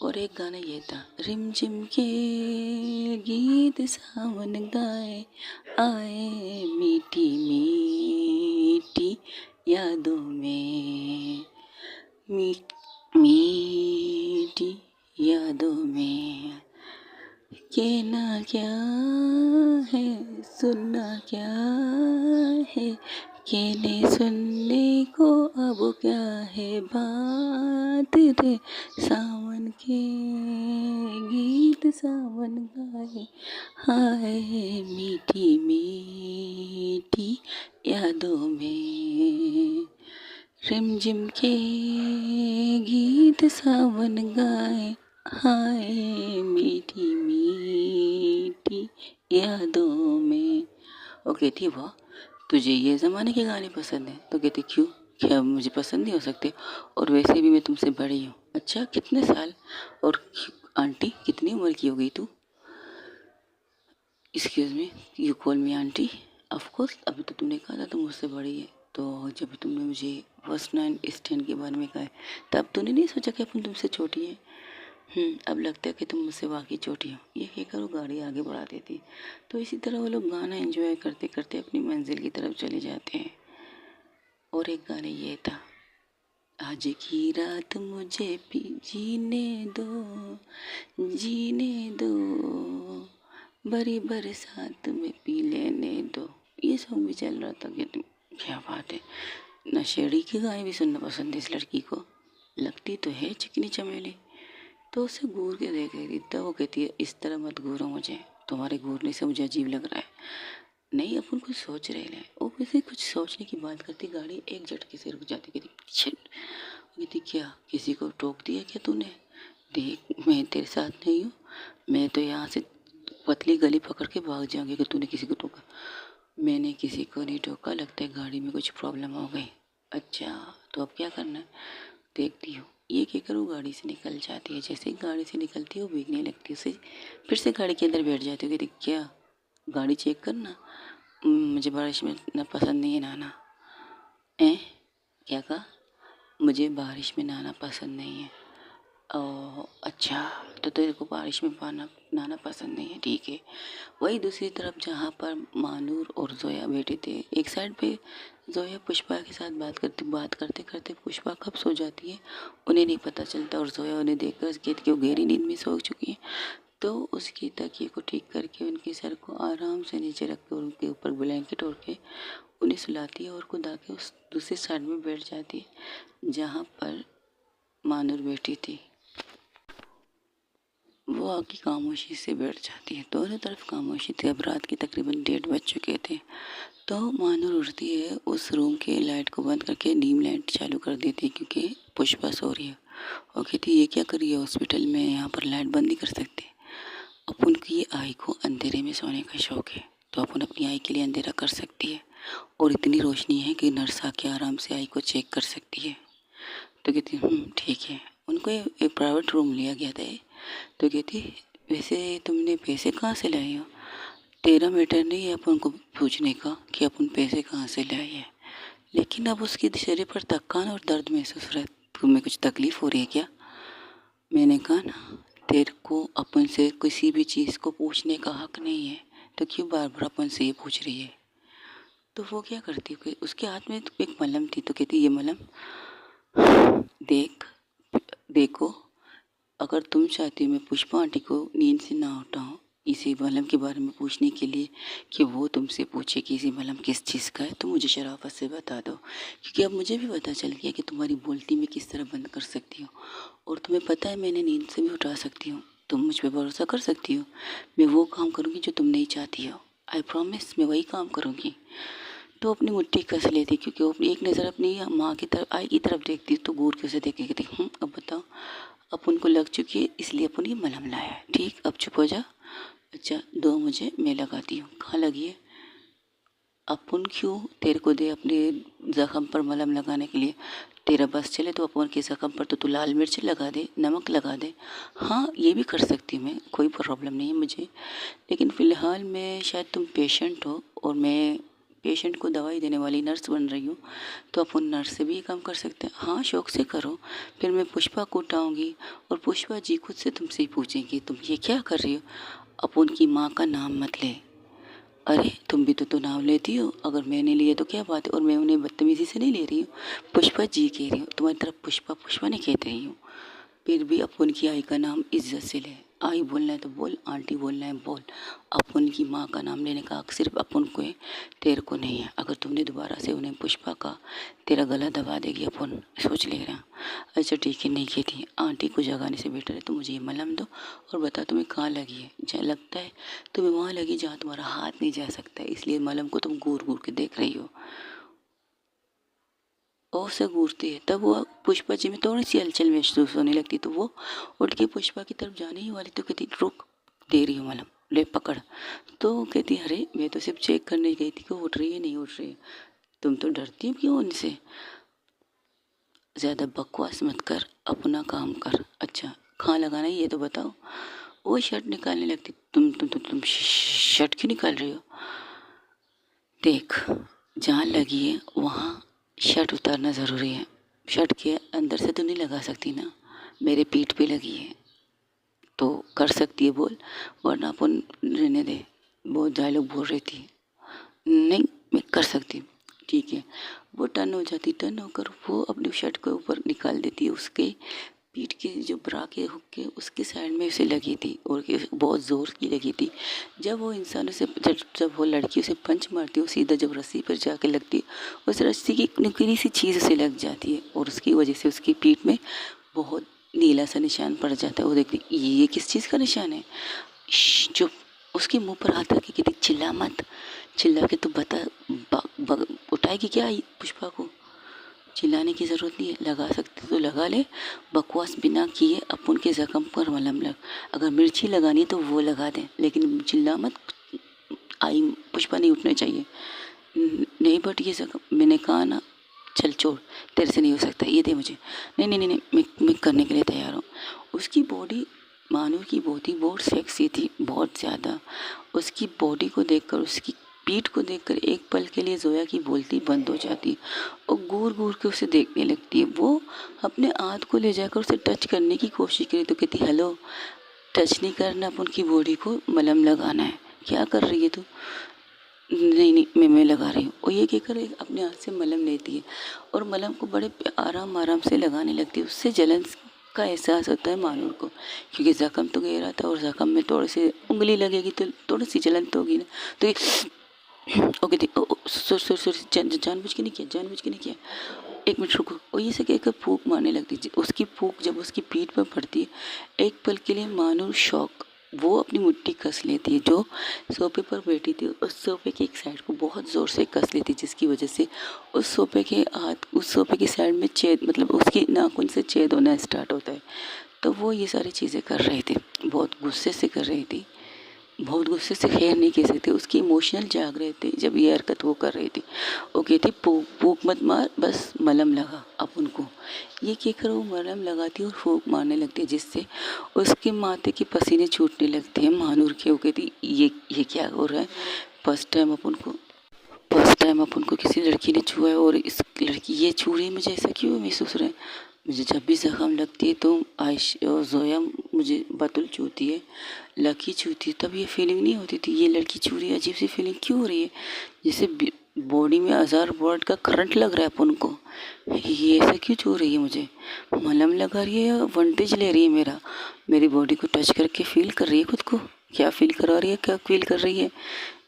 और एक गाना ये था, रिमझिम के गीत सावन गाए आए मीठी मीठी यादों में, मीठी यादों में, कहना क्या है सुनना क्या है, कहने सुनने को अब क्या है बात रे, सावन के गीत सावन गाए हाय मीठी मीठी यादों में, रिमझिम के गीत सावन गाए हाय मीठी मीठी यादों में। वो कहती वाह तुझे ये ज़माने के गाने पसंद हैं? तो कहती क्यों, क्या मुझे पसंद नहीं हो सकते, और वैसे भी मैं तुमसे बड़ी हूँ। अच्छा कितने साल, और आंटी कितनी उम्र की हो गई तू? Excuse me, you call me aunty? Of course, अभी तो तुमने कहा था तुम मुझसे बड़ी है, तो जब तुमने मुझे फर्स्ट नाइट स्टैंड के बारे में कहा है तब तूने नहीं सोचा कि अपन तुमसे छोटी है। अब लगता है कि तुम मुझसे वाकई छोटी हो। ये कहकर वो गाड़ी आगे बढ़ा देती। तो इसी तरह वो लोग गाना एंजॉय करते करते अपनी मंजिल की तरफ चले जाते हैं। और एक गाने ये था, आज की रात मुझे भी जीने दो, जीने दो, बड़ी बरसात में पी लेने दो। ये सॉन्ग भी चल रहा था कि क्या बात है, नशेड़ी के गाने भी सुनना पसंद है इस लड़की को। लगती तो है चिकनी चमेली। तो उसे घूर के देख रही थी, तब वो कहती है इस तरह मत घूरो मुझे, तुम्हारे घूरने से मुझे अजीब लग रहा है। नहीं अपन कुछ सोच रहे हैं, वो वैसे कुछ सोचने की बात करती, गाड़ी एक झटके से रुक जाती, कहती शिट। कहती क्या किसी को टोक दिया क्या तूने? देख मैं तेरे साथ नहीं हूँ, मैं तो यहाँ से पतली गली पकड़ के भाग जाऊंगी कि तूने किसी को टोका। मैंने किसी को नहीं टोका, लगता है गाड़ी में कुछ प्रॉब्लम हो गई। अच्छा तो अब क्या करना है, देखती हूँ। ये कहकर वो गाड़ी से निकल जाती है। जैसे ही गाड़ी से निकलती है वो भीगने लगती है, उसे फिर से गाड़ी के अंदर बैठ जाती है। कहती क्या गाड़ी चेक करना, मुझे बारिश में ना पसंद नहीं है नहाना। ए क्या कहा, मुझे बारिश में नहाना पसंद नहीं है। ओह अच्छा, तो तेरे को बारिश में पाना नहाना पसंद नहीं है, ठीक है। वही दूसरी तरफ जहाँ पर मानूर और जोया बैठे थे, एक साइड पे जोया पुष्पा के साथ बात करते करते पुष्पा कब सो जाती है उन्हें नहीं पता चलता, और जोया उन्हें देखकर कहती कि वो गहरी नींद में सो चुकी है। तो उसकी तकिए को ठीक करके उनके सर को आराम से नीचे रख के उनके ऊपर ब्लैंकेट ओढ़ के उन्हें सुलाती है और खुद आके उस दूसरी साइड में बैठ जाती है जहाँ पर मानूर बैठी थी। वो आके खामोशी से बैठ जाती है। दोनों तरफ खामोशी थी। अब रात के तकरीबन 1:30 बज चुके थे। तो मानूर उठती है, उस रूम के लाइट को बंद करके डीम लाइट चालू कर देती है क्योंकि पुष्पा सो रही है। और कहती है ये क्या कर रही है हॉस्पिटल में, यहाँ पर लाइट बंद नहीं कर सकते। अपन की आई को अंधेरे में सोने का शौक है तो अपन अपनी आई के लिए अंधेरा कर सकती है, और इतनी रोशनी है कि नर्स आके आराम से आई को चेक कर सकती है। तो कहती ठीक है। उनको एक प्राइवेट रूम लिया गया था। तो कहती वैसे तुमने पैसे कहाँ से लाए हो, तेरा मैटर नहीं है अपन को पूछने का कि अपन पैसे कहाँ से लाए हैं, लेकिन अब उसके शरीर पर थकान और दर्द महसूस हो रहा है, तुम्हें कुछ तकलीफ़ हो रही है क्या। मैंने कहा ना तेरे को अपन से किसी भी चीज़ को पूछने का हक नहीं है, तो क्यों बार बार अपन से ये पूछ रही है। तो वो क्या करती है, उसके हाथ में तो एक मलहम थी। तो कहती ये मलहम देखो अगर तुम चाहती हो मैं पुष्पा आंटी को नींद से ना उठाऊं इसी मलहम के बारे में पूछने के लिए कि वो तुमसे पूछे कि इसी मलहम किस चीज़ का है, तो मुझे शराफत से बता दो, क्योंकि अब मुझे भी पता चल गया कि तुम्हारी बोलती मैं किस तरह बंद कर सकती हूँ, और तुम्हें पता है मैंने नींद से भी उठा सकती हूँ। तुम मुझ पर भरोसा कर सकती हो, मैं वो काम करूँगी जो तुम नहीं चाहती हो। आई प्रॉमिस मैं वही काम करूँगी। तो अपनी मुट्ठी कस लेती, क्योंकि वो अपनी एक नज़र अपनी माँ की तरफ आई की तरफ देखती तो घूर के उसे देखे कहती अब बताओ अपन को लग चुकी है इसलिए अपन ये मलहम लाया है, ठीक अब चुप हो जा। अच्छा दो मुझे, मैं लगाती हूँ। कहाँ लगी है, अपन क्यों तेरे को दे अपने ज़ख़म पर मलहम लगाने के लिए, तेरा बस चले तो अपन के ज़ख़म पर तो तू लाल मिर्च लगा दे, नमक लगा दे। हाँ ये भी कर सकती हूँ मैं, कोई प्रॉब्लम नहीं है मुझे, लेकिन फ़िलहाल मैं शायद तुम पेशेंट हो और मैं पेशेंट को दवाई देने वाली नर्स बन रही हूँ, तो अपन नर्स से भी ये काम कर सकते हैं। हाँ शौक से करो। फिर मैं पुष्पा को उठाऊँगी और पुष्पा जी खुद से तुमसे ही पूछेंगी तुम ये क्या कर रही हो, अपन की माँ का नाम मत ले। अरे तुम भी तो नाम लेती हो, अगर मैंने लिए तो क्या बात है, और मैं उन्हें बदतमीज़ी से नहीं ले रही हूँ, पुष्पा जी कह रही हूँ, तुम्हारी तरफ पुष्पा पुष्पा नहीं कह रही हूँ। फिर भी अपन की आई का नाम इज्जत से ले, आई बोलना है तो बोल, आंटी बोलना है बोल। अपन की माँ का नाम लेने का हक सिर्फ अपन को है, तेरे को नहीं है। अगर तुमने दोबारा से उन्हें पुष्पा का, तेरा गला दबा देगी अपन, सोच ले रहा। अच्छा ठीक है नहीं कहती, आंटी को जगाने से बेटर है तो मुझे ये मलहम दो और बता तुम्हें कहाँ लगी है। जहाँ लगता है तुम्हें वहाँ लगी जहाँ तुम्हारा हाथ नहीं जा सकता है, इसलिए मलहम को तुम घूर घूर के देख रही हो। और से घूरती है तब वो पुष्पा जी में थोड़ी सी हलचल महसूस होने लगती, तो वो उठ के पुष्पा की तरफ जाने ही वाली तो कहती रुक, दे रही हूँ मलहम, ले पकड़। तो वो कहती अरे मैं तो सिर्फ चेक करने गई थी कि उठ रही है नहीं उठ रही है, तुम तो डरती हो क्यों उनसे। ज़्यादा बकवास मत कर, अपना काम कर। अच्छा कहाँ लगाना है ये तो बताओ। वो शर्ट निकालने लगती, तुम शर्ट क्यों निकाल रही हो। देख जहाँ लगी है वहाँ शर्ट उतारना ज़रूरी है, शर्ट के अंदर से तो नहीं लगा सकती ना, मेरे पीठ पे लगी है तो कर सकती है बोल, वरना अपन रहने दे। बहुत डायलॉग बोल रही थी, नहीं मैं कर सकती हूँ, ठीक है। वो टर्न हो जाती, टर्न होकर वो अपनी शर्ट के ऊपर निकाल देती है, उसके पीठ के जो ब्रा के हुक के उसके साइड में उसे लगी थी और बहुत ज़ोर की लगी थी। जब वो इंसान उसे जब वो लड़की उसे पंच मारती है, वो सीधा जब रस्सी पर जाके लगती है, उस रस्सी की नुकीली सी चीज़ उसे लग जाती है और उसकी वजह से उसकी पीठ में बहुत नीला सा निशान पड़ जाता है। वो देखती ये किस चीज़ का निशान है, चुप। उसके मुंह पर हाथ रख के कहती चिल्ला मत, चिल्ला के तू बता, उठाएगी क्या पुष्पा को। चिल्लाने की ज़रूरत नहीं है, लगा सकते तो लगा ले, बकवास बिना किए अपन के ज़ख्म पर मलहम लग। अगर मिर्ची लगानी है तो वो लगा दें, लेकिन चिल्ला मत, आई पुष्पा नहीं उठने चाहिए। नहीं बट ये ज़ख्म मैंने कहा ना, चल छोड़, तेरे से नहीं हो सकता, ये दे मुझे। नहीं नहीं नहीं नहीं, मैं करने के लिए तैयार हूँ। उसकी बॉडी, मानव की बॉडी बहुत सेक्सी थी, बहुत ज़्यादा। उसकी बॉडी को देखकर, उसकी पीठ को देखकर एक पल के लिए जोया की बोलती बंद हो जाती है और घूर घूर के उसे देखने लगती है। वो अपने हाथ को ले जाकर उसे टच करने की कोशिश करी तो कहती, हेलो, टच नहीं करना, अपन की बॉडी को मलहम लगाना है। क्या कर रही है तू? नहीं नहीं, मैं लगा रही हूँ। और ये कहकर अपने हाथ से मलहम लेती है और मलहम को बड़े आराम आराम से लगाने लगती है। उससे जलन का एहसास होता है मानूर को, क्योंकि ज़ख्म तो गहरा था और ज़ख्म में थोड़ी सी उंगली लगेगी तो थोड़ी सी जलन तो होगी ना। तो वो कहती, सॉरी, जानबूझ के नहीं किया, जानबूझ के नहीं किया, एक मिनट रुको। और ये से कहकर फूंक मारने लगती है। उसकी फूंक जब उसकी पीठ पर पड़ती है, एक पल के लिए मानूर शौक, वो अपनी मुट्ठी कस लेती है। जो सोफे पर बैठी थी उस सोफे की एक साइड को बहुत ज़ोर से कस लेती, जिसकी वजह से उस सोफे के हाथ, उस सोफे की साइड में छेद, मतलब उसकी नाखून से छेद होना स्टार्ट होता है। तो वो ये सारी चीज़ें कर रही थी, बहुत गुस्से से कर रही थी, बहुत गुस्से से खैर नहीं कह सकते, उसके इमोशनल जाग रहे थे जब ये हरकत वो कर रही थी। वो कहती, फूक मत मार, बस मलहम लगा अपन को। ये कहकर वो मलहम लगाती है और फूक मारने लगती है, जिससे उसके माथे के पसीने छूटने लगते हैं मानूर के। वो कहती, ये क्या हो रहा है? फर्स्ट टाइम अपन को किसी लड़की ने छुआ है और इस लड़की ये छू रही है मुझे, ऐसा क्यों महसूस हो रहा है? मुझे जब भी ज़ख्म लगती है तो आयश और जोया मुझे बतुल छूती है, लकी छूती है, तब ये फीलिंग नहीं होती थी। ये लड़की छू रही है, अजीब सी फीलिंग क्यों हो रही है? जैसे बॉडी में 1000 वोल्ट का करंट लग रहा है अपन को। ये ऐसा क्यों छू रही है मुझे? मलहम लगा रही है या वोल्टेज ले रही है मेरी बॉडी को टच करके फील कर रही है खुद को? क्या फील करा रही है, क्या फील कर रही है?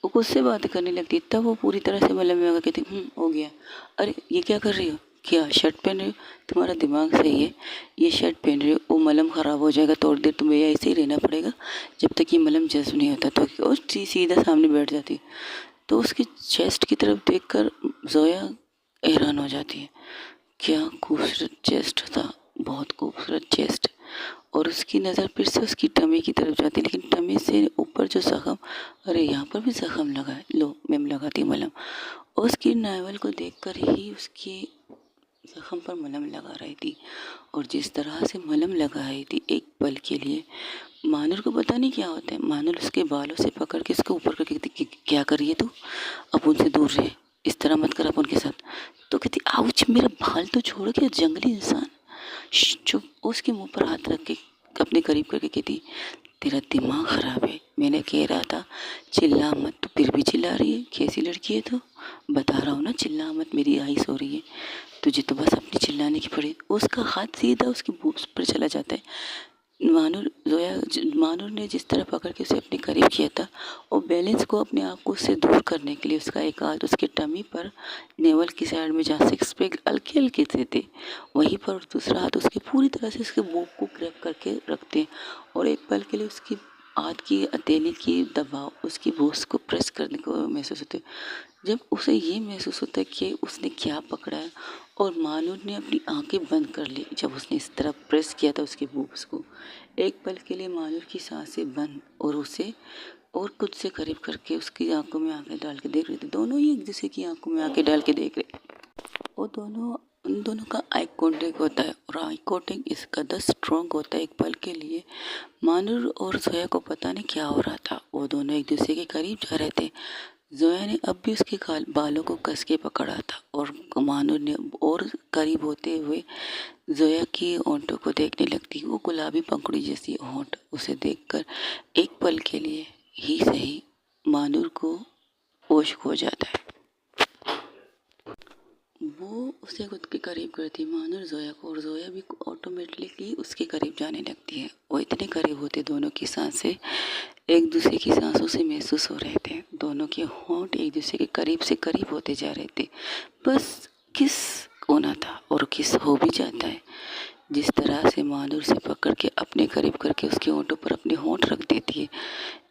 वो खुद से बातें करने लगती है। तब वो पूरी तरह से मलहम लगा कहती, हो गया। अरे ये क्या कर रही हो? क्या शर्ट पहन रही हो? तुम्हारा दिमाग सही है? ये शर्ट पहन रही हो, वो मलहम ख़राब हो जाएगा, थोड़ी देर तुम्हें ऐसे ही रहना पड़ेगा जब तक ये मलहम जज्ब नहीं होता। तो और सीधा सामने बैठ जाती। तो उसकी चेस्ट की तरफ देखकर जोया हैरान हो जाती है। क्या खूबसूरत चेस्ट था, बहुत खूबसूरत चेस्ट। और उसकी नज़र फिर से उसकी टमी की तरफ जाती है, लेकिन टमी से ऊपर जो ज़ख्म, अरे यहाँ पर भी ज़ख्म लगा है, लो मैम लगाती हूँ मलहम। और उसकी नावल को देखकर ही उसके ज़ख्म पर मलहम लगा रही थी। और जिस तरह से मलहम लगाई थी, एक पल के लिए मानूर को पता नहीं क्या होता है। मानूर उसके बालों से पकड़ के उसके ऊपर करके कहती, क्या कर रही है तू? अब उनसे दूर रहे, इस तरह मत कर अपन के साथ। तो कहती, आउच, मेरा बाल तो छोड़ के, जंगली इंसान। चुप। उसके मुंह पर हाथ रख के अपने करीब करके कहती, तेरा दिमाग ख़राब है, मैंने कह रहा था चिल्ला मत, तो फिर भी चिल्ला रही है, कैसी लड़की है? तो बता रहा हूँ ना, चिल्ला मत, मेरी आइस हो रही है, तुझे तो बस अपनी चिल्लाने की पड़ी। उसका हाथ सीधा उसकी बूब्स पर चला जाता है। मानूर ने जिस तरह पकड़ के उसे अपने करीब किया था, और बैलेंस को अपने आप को उससे दूर करने के लिए उसका एक हाथ उसके टमी पर, नेवल की साइड में जहाँ सिक्स पैक हल्के हल्के से थे वहीं पर, और दूसरा हाथ उसके पूरी तरह से उसके बूब को ग्रैब करके रखते हैं। और एक पल के लिए उसकी हाथ की हथेली की दबाव उसकी बूब्स को प्रेस करने को महसूस होते। जब उसे ये महसूस होता है कि उसने क्या पकड़ा है, और मानूर ने अपनी आंखें बंद कर ली जब उसने इस तरह प्रेस किया था उसके बूब्स को। एक पल के लिए मानूर की सांसें बंद, और उसे और खुद से करीब करके उसकी आंखों में आंखें डाल के देख रहे थे। दोनों ही एक दूसरे की आंखों में आंखें डाल के देख रहे, और उन दोनों का आई कॉन्टेक्ट होता है, और आई कॉन्टेक्ट इस कदर स्ट्रॉन्ग होता है एक पल के लिए। मानूर और जोया को पता नहीं क्या हो रहा था, वो दोनों एक दूसरे के करीब जा रहे थे। जोया ने अब भी उसके बालों को कस के पकड़ा था, और मानूर ने और करीब होते हुए जोया की होंठों को देखने लगती। वो गुलाबी पंखुड़ी जैसी होंठ उसे देखकर एक पल के लिए ही सही मानूर को होश खो जाता है। वो उसे खुद के करीब करती मानूर जोया को, और जोया भी ऑटोमेटिकली उसके करीब जाने लगती है। वो इतने करीब होते, दोनों की सांसें एक दूसरे की सांसों से महसूस हो रहे थे। दोनों के होंठ एक दूसरे के करीब से करीब होते जा रहे थे। बस किस होना था, और किस हो भी जाता है। जिस तरह से मानूर से पकड़ के अपने करीब करके उसके होंठों पर अपने होंठ रख देती है,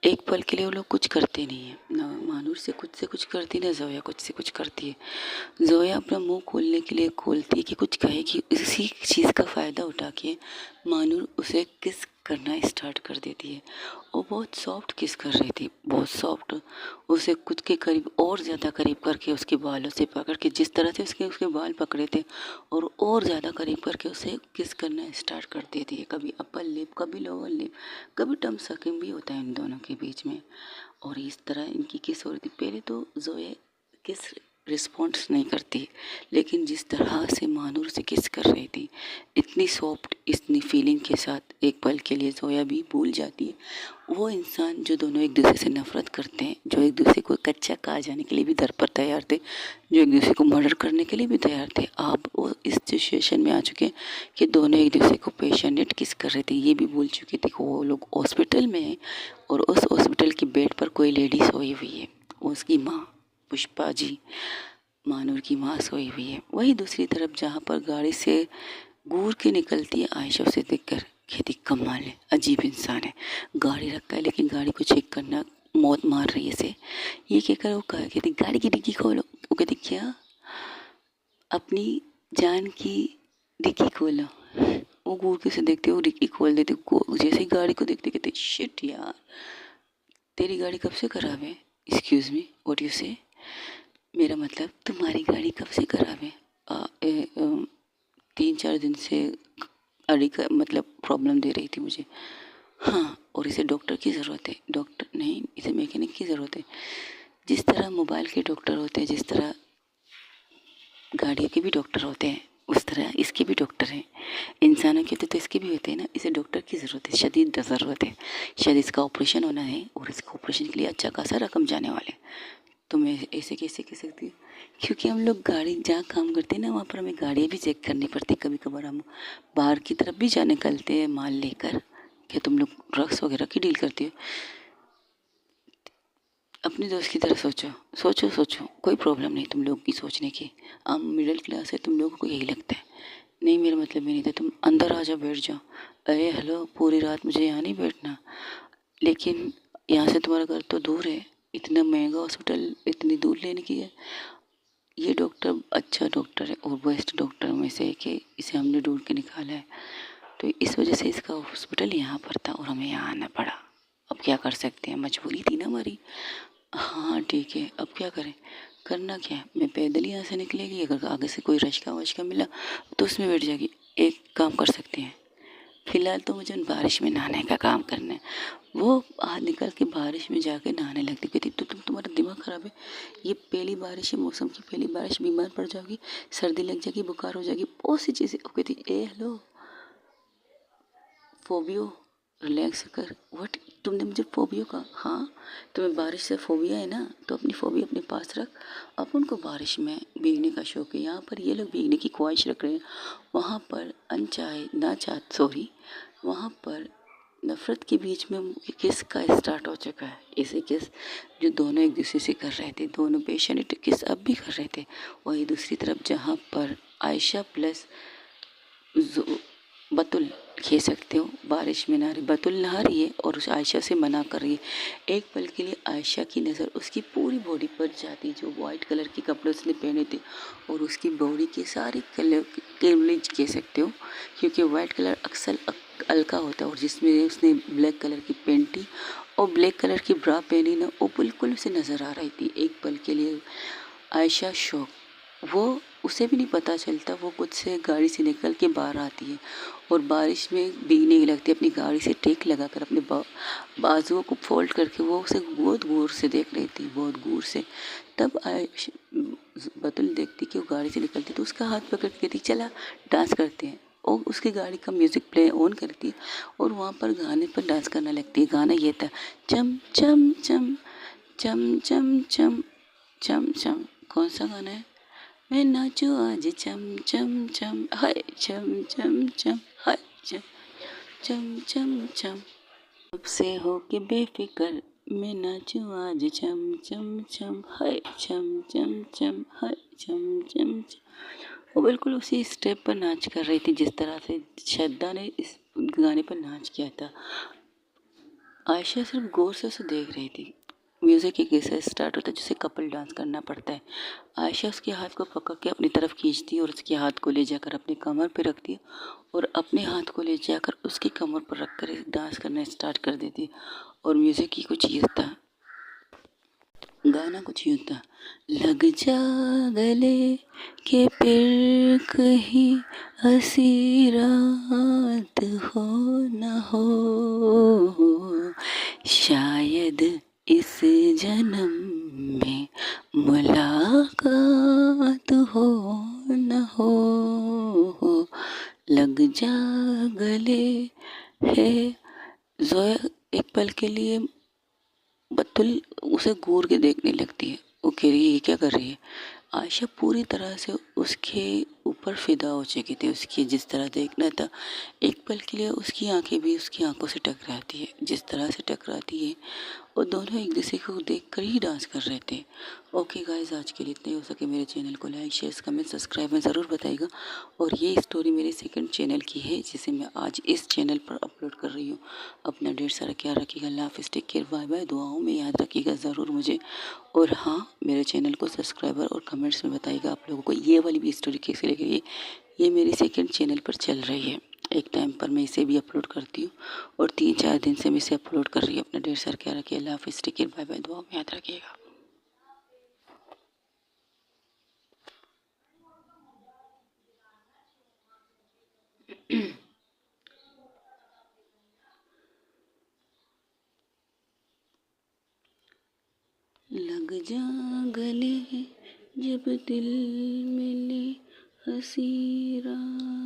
एक पल के लिए वो लोग कुछ करते नहीं है ना। मानूर से कुछ करती ना जोया कुछ से कुछ करती है। जोया अपना मुंह खोलने के लिए खोलती है कि कुछ कहे कि इसी चीज़ का फ़ायदा उठा के मानूर उसे किस करना स्टार्ट कर देती है। वो बहुत सॉफ्ट किस कर रही थी, बहुत सॉफ्ट, उसे खुद के करीब और ज़्यादा करीब करके उसके बालों से पकड़ के, जिस तरह से उसके उसके बाल पकड़े थे और ज़्यादा करीब करके उसे किस करना स्टार्ट कर देती है। कभी अपर लिप, कभी लोअर लिप, कभी टम सकिंग भी होता है इन दोनों के बीच में। और इस तरह इनकी किस हो रही थी। पहले तो जोए किस रिस्पॉन्स नहीं करती, लेकिन जिस तरह से मानूर से किस कर रही थी, इतनी सॉफ्ट, इतनी फीलिंग के साथ, एक पल के लिए जोया भी भूल जाती है वो इंसान जो दोनों एक दूसरे से नफरत करते हैं, जो एक दूसरे को कच्चा कहा जाने के लिए भी दर पर तैयार थे, जो एक दूसरे को मर्डर करने के लिए भी तैयार थे। अब वो इस सिचुएशन में आ चुके हैं कि दोनों एक दूसरे को पैशनेट किस कर रहे थे, ये भी भूल चुके थे कि वो लोग हॉस्पिटल में हैं और उस हॉस्पिटल की बेड पर कोई लेडी सोई हुई है, उसकी माँ पुष्पा जी, मानूर की माँ सोई हुई है। वही दूसरी तरफ जहाँ पर गाड़ी से घूर के निकलती है आयशा, उसे देखकर कहती कमाल है, अजीब इंसान है, गाड़ी रखा है लेकिन गाड़ी को चेक करना, मौत मार रही है इसे, ये कहकर वो कहा कहती गाड़ी की डिक्की खोलो। वो कहती क्या, अपनी जान की डिक्की खोलो। वो घूर के उसे देखते वो डिक्की खोल देते, जैसे ही गाड़ी को देखते कहते शिट यार, तेरी गाड़ी कब से खराब है, एक्सक्यूज मी व्हाट यू से, मेरा मतलब तुम्हारी गाड़ी कब से खराब है। 3-4 दिन से गाड़ी का मतलब प्रॉब्लम दे रही थी मुझे। हाँ, और इसे डॉक्टर की ज़रूरत है। डॉक्टर नहीं, इसे मैकेनिक की ज़रूरत है। जिस तरह मोबाइल के डॉक्टर होते हैं, जिस तरह गाड़ियों के भी डॉक्टर होते हैं, उस तरह इसके भी डॉक्टर हैं। इंसानों के होते तो इसके भी होते हैं ना। इसे डॉक्टर की ज़रूरत है, शदीद ज़रूरत है। शायद इसका ऑपरेशन होना है और इसका ऑपरेशन के लिए अच्छा खासा रकम जाने वाले। तो मैं ऐसे कैसे कह सकती हूँ, क्योंकि हम लोग गाड़ी जहाँ काम करते हैं ना, वहाँ पर हमें गाड़ियाँ भी चेक करनी पड़ती। कभी कभार हम बाहर की तरफ भी जा निकलते हैं माल लेकर। क्या तुम लोग ड्रग्स वगैरह की डील करती हो? अपने दोस्त की तरह सोचो, सोचो सोचो, कोई प्रॉब्लम नहीं तुम लोग की सोचने की। हम मिडिल क्लास है, तुम लोगों को यही लगता है। नहीं, मेरा मतलब ये नहीं था, तुम अंदर आ जाओ, बैठ जाओ। अरे हेलो, पूरी रात मुझे यहाँ नहीं बैठना, लेकिन यहाँ से तुम्हारा घर तो दूर है, इतना महंगा हॉस्पिटल इतनी दूर लेने की है। ये डॉक्टर अच्छा डॉक्टर है और बेस्ट डॉक्टर में से है कि इसे हमने ढूंढ के निकाला है, तो इस वजह से इसका हॉस्पिटल यहाँ पर था और हमें यहाँ आना पड़ा। अब क्या कर सकते हैं, मजबूरी थी ना हमारी। हाँ ठीक है, अब क्या करें, करना क्या है, मैं पैदल ही यहाँ से निकलेगी, अगर आगे से कोई रश्का वश्का मिला तो उसमें बैठ जाएगी। एक काम कर सकते हैं, फिलहाल तो मुझे उन बारिश में नहाने का काम करना है। वो बाहर निकल के बारिश में जाके नहाने लगती, कहती तो तुम्हारा दिमाग ख़राब है, ये पहली बारिश है, मौसम की पहली बारिश, बीमार पड़ जाओगी, सर्दी लग जाएगी, बुखार हो जाएगी, बहुत सी चीज़ें। वो कहती ए हेलो फोबियो, रिलैक्स कर। व्हाट, तुमने मुझे फोबियो कहा? हाँ, तुम्हें बारिश से फोबिया है ना, तो अपनी फोबिया अपने पास रख। अपन को बारिश में भीगने का शौक है, यहाँ पर ये लोग भीगने की ख्वाहिश रख रहे हैं, वहाँ पर अनचाहे ना चाह सॉरी, वहाँ पर नफरत के बीच में किस का स्टार्ट हो चुका है। इसे किस जो दोनों एक दूसरे से कर रहे थे, दोनों पेशेंट किस अब भी कर रहे थे। वही दूसरी तरफ जहाँ पर आयशा प्लस बतुल, कह सकते हो, बारिश में नहा रही, बतुल नहा रही है और उस आयशा से मना कर रही है। एक पल के लिए आयशा की नज़र उसकी पूरी बॉडी पर जाती, जो वाइट कलर के कपड़े उसने पहने थे और उसकी बॉडी के सारे कलर केवलेज कह सकते हो, क्योंकि वाइट कलर अक्सर हल्का होता है, और जिसमें उसने ब्लैक कलर की पेंटी और ब्लैक कलर की ब्रा पहनी ना, वो बिल्कुल उसे नज़र आ रही थी। एक पल के लिए आयशा शौक, वो उसे भी नहीं पता चलता, वो खुद से गाड़ी से निकल के बाहर आती है और बारिश में भीगने लगती है, अपनी गाड़ी से टेक लगाकर अपने बाजुओं को फोल्ड करके वो उसे बहुत गौर से देख रही थी, बहुत गौर से। तब बतुल देखती कि वो गाड़ी से निकलती तो उसका हाथ पकड़ के कहती चला डांस करते हैं, और उसकी गाड़ी का म्यूज़िक प्ले ऑन करती है और वहाँ पर गाने पर डांस करने लगती है। गाना ये था, चम चम चम चम चम चम चम चम। कौन सा गाना है? मैं नाचू आज चम चम चम हाय चम चम चम हाय चम चम चम चम, अब से हो के बेफिक्र, मैं नाचू आज चम चम चम हाय चम चम चम हाय चम चम चम। वो बिल्कुल उसी स्टेप पर नाच कर रही थी जिस तरह से श्रद्धा ने इस गाने पर नाच किया था। आयशा सिर्फ गौर से उसे देख रही थी। म्यूजिक एक ऐसे स्टार्ट होता है जिसे कपल डांस करना पड़ता है। आयशा उसके हाथ को पकड़ के अपनी तरफ खींचती और उसके हाथ को ले जाकर अपनी कमर पर रखती और अपने हाथ को ले जाकर उसकी कमर पर रखकर डांस करना स्टार्ट कर देती। और म्यूजिक की कुछ ये था, गाना कुछ यूं था, लग जा गले के फिर कहीं हंसी रात हो न हो, शायद इस जन्म में मुलाकात हो न हो, लग जा गले है। जोया एक पल के लिए बतुल उसे घूर के देखने लगती है। वो कह रही है ये क्या कर रही है। आयशा पूरी तरह से उसके ऊपर फिदा हो चुकी थी। उसकी जिस तरह देखना था, एक पल के लिए उसकी आंखें भी उसकी आंखों से टकराती है। जिस तरह से टकराती है, और दोनों एक दूसरे को देख कर ही डांस कर रहे थे। ओके गाइस, आज के लिए इतना ही। हो सके मेरे चैनल को लाइक शेयर कमेंट सब्सक्राइब में ज़रूर बताइएगा। और ये स्टोरी मेरे सेकंड चैनल की है जिसे मैं आज इस चैनल पर अपलोड कर रही हूँ। अपना ढेर सारा ख्याल रखिएगा। अल्लाह हाफिज़, टेक केयर, बाय बाय। दुआओं में याद रखिएगा ज़रूर मुझे। और हाँ, मेरे चैनल को सब्सक्राइबर और कमेंट्स में बताइएगा आप लोगों को ये वाली भी स्टोरी कैसी लगी। ये मेरी सेकंड चैनल पर चल रही है। एक टाइम पर मैं इसे भी अपलोड करती हूँ और 3-4 दिन से मैं इसे अपलोड कर रही हूँ। अपना ढेर सारा ख्याल रखिए। अल्लाह हाफिज़, टेक केयर, बाय बाय। दुआ में याद रखिएगा। लग जा गले जब दिल मिले हंसी रात